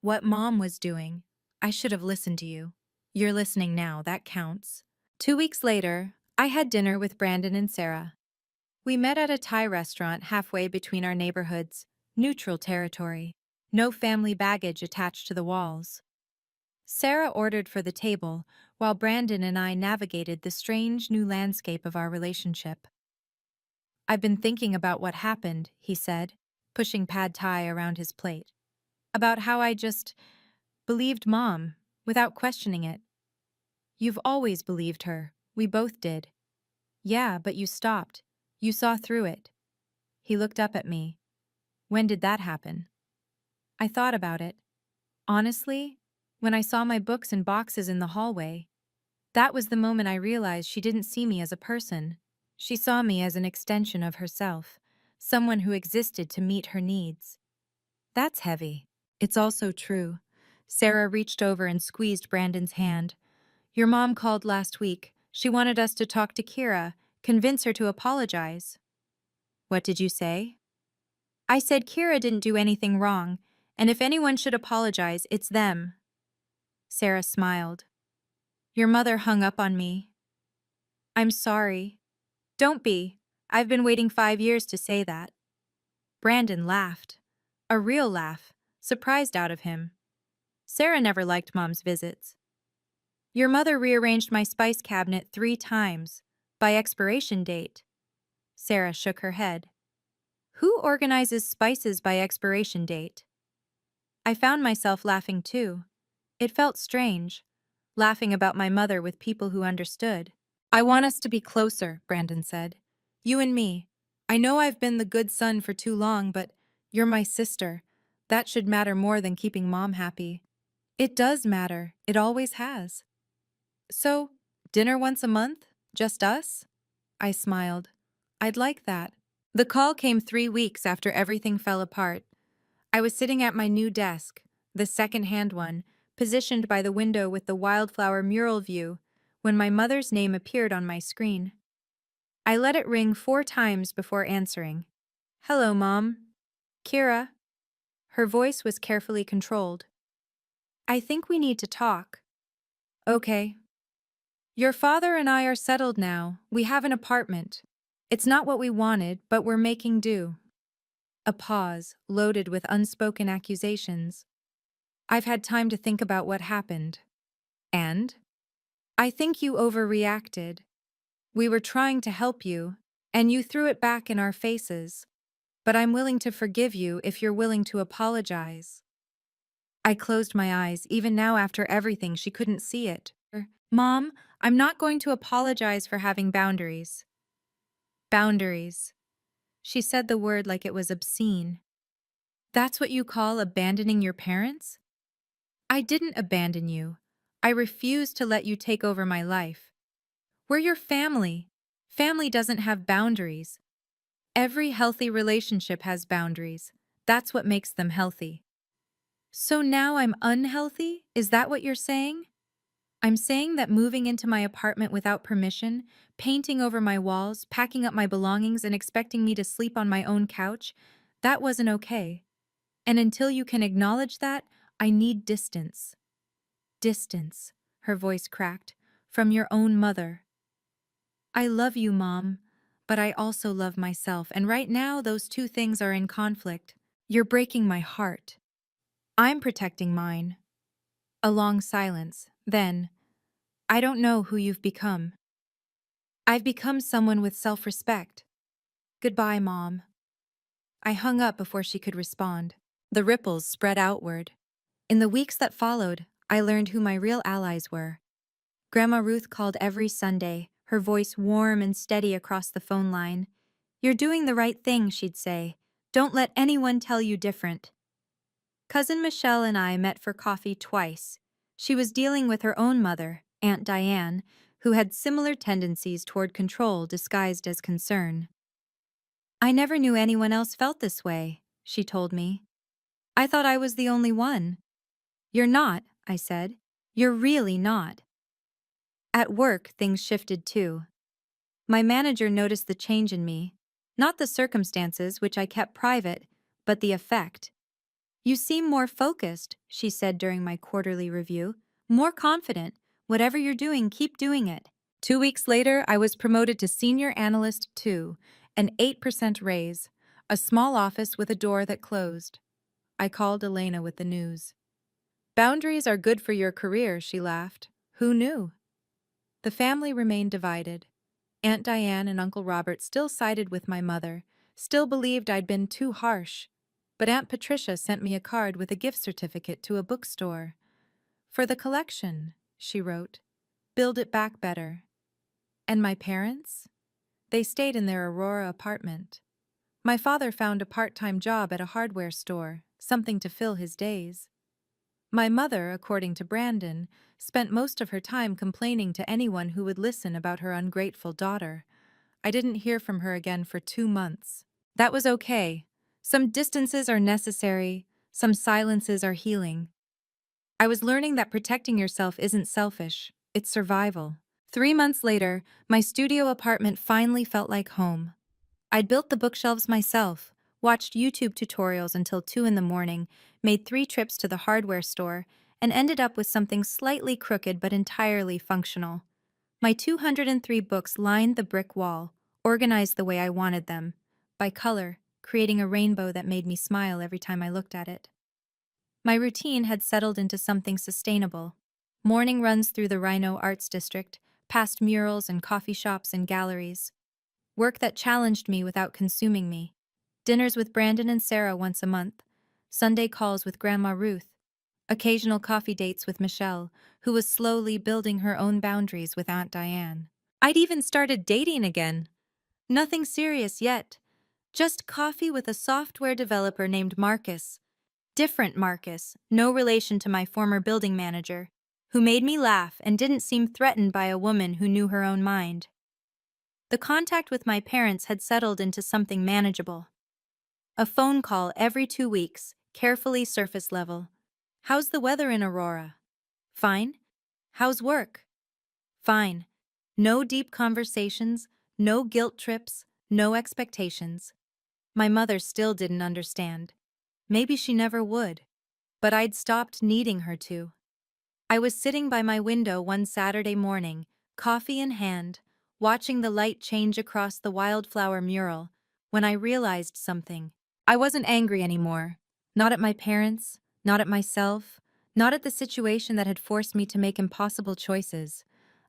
What Mom was doing. I should have listened to you. You're listening now, that counts. 2 weeks later, I had dinner with Brandon and Sarah. We met at a Thai restaurant halfway between our neighborhoods, neutral territory. No family baggage attached to the walls. Sarah ordered for the table, while Brandon and I navigated the strange new landscape of our relationship. I've been thinking about what happened, he said, pushing pad thai around his plate. About how I just believed Mom, without questioning it. You've always believed her. We both did. Yeah, but you stopped. You saw through it. He looked up at me. When did that happen? I thought about it. Honestly, when I saw my books in boxes in the hallway, that was the moment I realized she didn't see me as a person. She saw me as an extension of herself, someone who existed to meet her needs. That's heavy. It's also true. Sarah reached over and squeezed Brandon's hand. Your mom called last week. She wanted us to talk to Kira, convince her to apologize. What did you say? I said Kira didn't do anything wrong, and if anyone should apologize, it's them. Sarah smiled. Your mother hung up on me. I'm sorry. Don't be. I've been waiting 5 years to say that. Brandon laughed. A real laugh, surprised out of him. Sarah never liked Mom's visits. Your mother rearranged my spice cabinet 3 times, by expiration date. Sarah shook her head. Who organizes spices by expiration date? I found myself laughing too. It felt strange, laughing about my mother with people who understood. I want us to be closer, Brandon said. You and me. I know I've been the good son for too long, but you're my sister. That should matter more than keeping Mom happy. It does matter. It always has. So, dinner once a month? Just us? I smiled. I'd like that. The call came 3 weeks after everything fell apart. I was sitting at my new desk, the second-hand one, positioned by the window with the wildflower mural view, when my mother's name appeared on my screen. I let it ring 4 times before answering. Hello, Mom. Kira. Her voice was carefully controlled. I think we need to talk. Okay. Your father and I are settled now. We have an apartment. It's not what we wanted, but we're making do. A pause, loaded with unspoken accusations. I've had time to think about what happened. And? I think you overreacted. We were trying to help you, and you threw it back in our faces. But I'm willing to forgive you if you're willing to apologize. I closed my eyes, even now after everything she couldn't see it. Mom, I'm not going to apologize for having boundaries. Boundaries. She said the word like it was obscene. That's what you call abandoning your parents? I didn't abandon you. I refused to let you take over my life. We're your family. Family doesn't have boundaries. Every healthy relationship has boundaries. That's what makes them healthy. So now I'm unhealthy? Is that what you're saying? I'm saying that moving into my apartment without permission, painting over my walls, packing up my belongings and expecting me to sleep on my own couch, that wasn't okay. And until you can acknowledge that, I need distance. Distance, her voice cracked, from your own mother. I love you, Mom, but I also love myself, and right now those two things are in conflict. You're breaking my heart. I'm protecting mine. A long silence. Then, I don't know who you've become. I've become someone with self-respect. Goodbye, Mom. I hung up before she could respond. The ripples spread outward. In the weeks that followed, I learned who my real allies were. Grandma Ruth called every Sunday, her voice warm and steady across the phone line. You're doing the right thing, she'd say. Don't let anyone tell you different. Cousin Michelle and I met for coffee twice. She was dealing with her own mother, Aunt Diane, who had similar tendencies toward control disguised as concern. I never knew anyone else felt this way, she told me. I thought I was the only one. You're not, I said. You're really not. At work, things shifted too. My manager noticed the change in me. Not the circumstances, which I kept private, but the effect. You seem more focused, she said during my quarterly review. More confident. Whatever you're doing, keep doing it. 2 weeks later, I was promoted to Senior Analyst 2, an 8% raise, a small office with a door that closed. I called Elena with the news. Boundaries are good for your career, she laughed. Who knew? The family remained divided. Aunt Diane and Uncle Robert still sided with my mother, still believed I'd been too harsh. But Aunt Patricia sent me a card with a gift certificate to a bookstore. For the collection, she wrote. Build it back better. And my parents? They stayed in their Aurora apartment. My father found a part-time job at a hardware store, something to fill his days. My mother, according to Brandon, spent most of her time complaining to anyone who would listen about her ungrateful daughter. I didn't hear from her again for 2 months. That was okay. Some distances are necessary, some silences are healing. I was learning that protecting yourself isn't selfish, it's survival. 3 months later, my studio apartment finally felt like home. I'd built the bookshelves myself, watched YouTube tutorials until 2 in the morning, made 3 trips to the hardware store, and ended up with something slightly crooked but entirely functional. My 203 books lined the brick wall, organized the way I wanted them, by color, creating a rainbow that made me smile every time I looked at it. My routine had settled into something sustainable. Morning runs through the Rhino Arts District, past murals and coffee shops and galleries. Work that challenged me without consuming me. Dinners with Brandon and Sarah once a month. Sunday calls with Grandma Ruth. Occasional coffee dates with Michelle, who was slowly building her own boundaries with Aunt Diane. I'd even started dating again. Nothing serious yet. Just coffee with a software developer named Marcus. Different Marcus, no relation to my former building manager, who made me laugh and didn't seem threatened by a woman who knew her own mind. The contact with my parents had settled into something manageable. A phone call every 2 weeks, carefully surface level. How's the weather in Aurora? Fine. How's work? Fine. No deep conversations, no guilt trips, no expectations. My mother still didn't understand. Maybe she never would. But I'd stopped needing her to. I was sitting by my window one Saturday morning, coffee in hand, watching the light change across the wildflower mural, when I realized something. I wasn't angry anymore. Not at my parents, not at myself, not at the situation that had forced me to make impossible choices.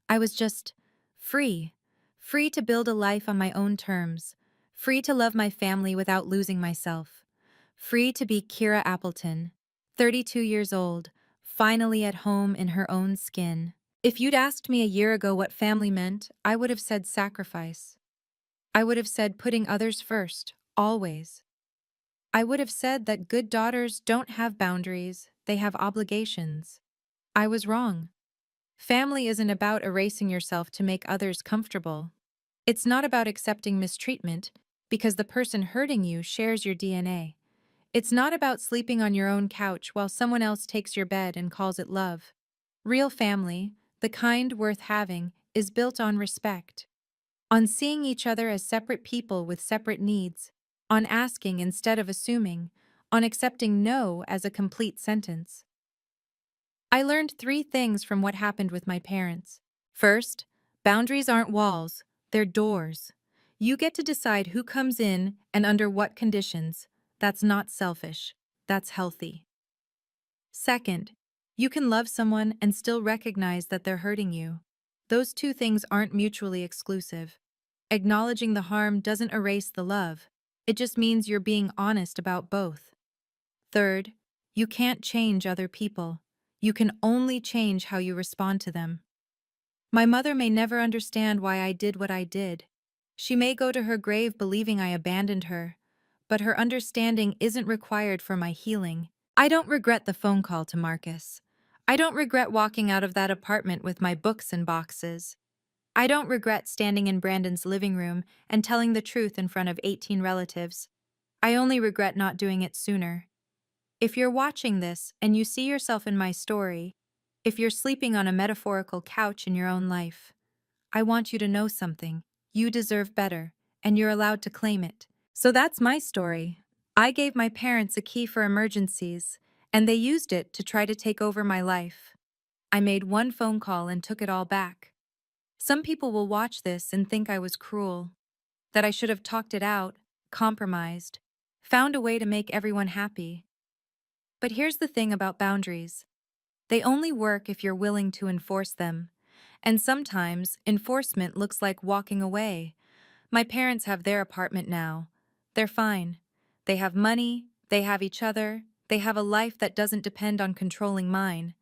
I was just free. Free to build a life on my own terms. Free to love my family without losing myself. Free to be Kira Appleton, 32 years old, finally at home in her own skin. If you'd asked me a year ago what family meant, I would have said sacrifice. I would have said putting others first, always. I would have said that good daughters don't have boundaries, they have obligations. I was wrong. Family isn't about erasing yourself to make others comfortable. It's not about accepting mistreatment because the person hurting you shares your DNA. It's not about sleeping on your own couch while someone else takes your bed and calls it love. Real family, the kind worth having, is built on respect. On seeing each other as separate people with separate needs. On asking instead of assuming. On accepting no as a complete sentence. I learned 3 things from what happened with my parents. First, boundaries aren't walls, they're doors. You get to decide who comes in and under what conditions. That's not selfish. That's healthy. Second, you can love someone and still recognize that they're hurting you. Those two things aren't mutually exclusive. Acknowledging the harm doesn't erase the love. It just means you're being honest about both. Third, you can't change other people. You can only change how you respond to them. My mother may never understand why I did what I did. She may go to her grave believing I abandoned her, but her understanding isn't required for my healing. I don't regret the phone call to Marcus. I don't regret walking out of that apartment with my books in boxes. I don't regret standing in Brandon's living room and telling the truth in front of 18 relatives. I only regret not doing it sooner. If you're watching this and you see yourself in my story, if you're sleeping on a metaphorical couch in your own life, I want you to know something. You deserve better, and you're allowed to claim it. So that's my story. I gave my parents a key for emergencies, and they used it to try to take over my life. I made one phone call and took it all back. Some people will watch this and think I was cruel, that I should have talked it out, compromised, found a way to make everyone happy. But here's the thing about boundaries. They only work if you're willing to enforce them. And sometimes, enforcement looks like walking away. My parents have their apartment now. They're fine. They have money, they have each other, they have a life that doesn't depend on controlling mine.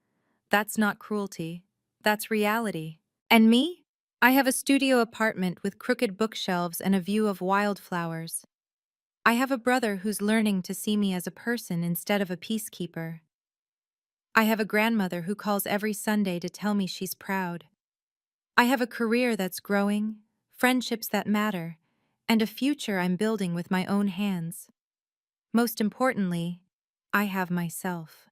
That's not cruelty. That's reality. And me? I have a studio apartment with crooked bookshelves and a view of wildflowers. I have a brother who's learning to see me as a person instead of a peacekeeper. I have a grandmother who calls every Sunday to tell me she's proud. I have a career that's growing, friendships that matter, and a future I'm building with my own hands. Most importantly, I have myself.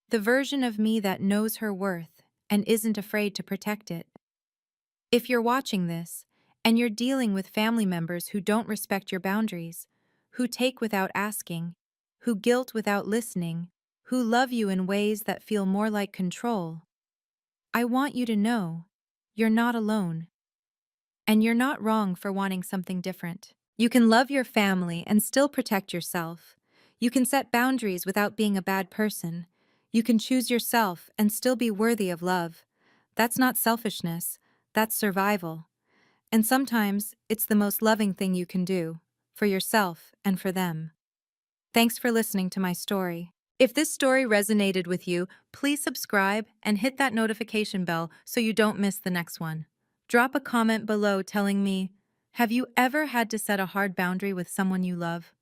The version of me that knows her worth and isn't afraid to protect it. If you're watching this, and you're dealing with family members who don't respect your boundaries, who take without asking, who guilt without listening, who love you in ways that feel more like control, I want you to know, you're not alone. And you're not wrong for wanting something different. You can love your family and still protect yourself. You can set boundaries without being a bad person. You can choose yourself and still be worthy of love. That's not selfishness, that's survival. And sometimes it's the most loving thing you can do, for yourself and for them. Thanks for listening to my story. If this story resonated with you, please subscribe and hit that notification bell so you don't miss the next one. Drop a comment below telling me, have you ever had to set a hard boundary with someone you love?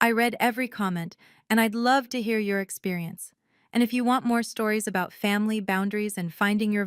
I read every comment, and I'd love to hear your experience. And if you want more stories about family, boundaries, and finding your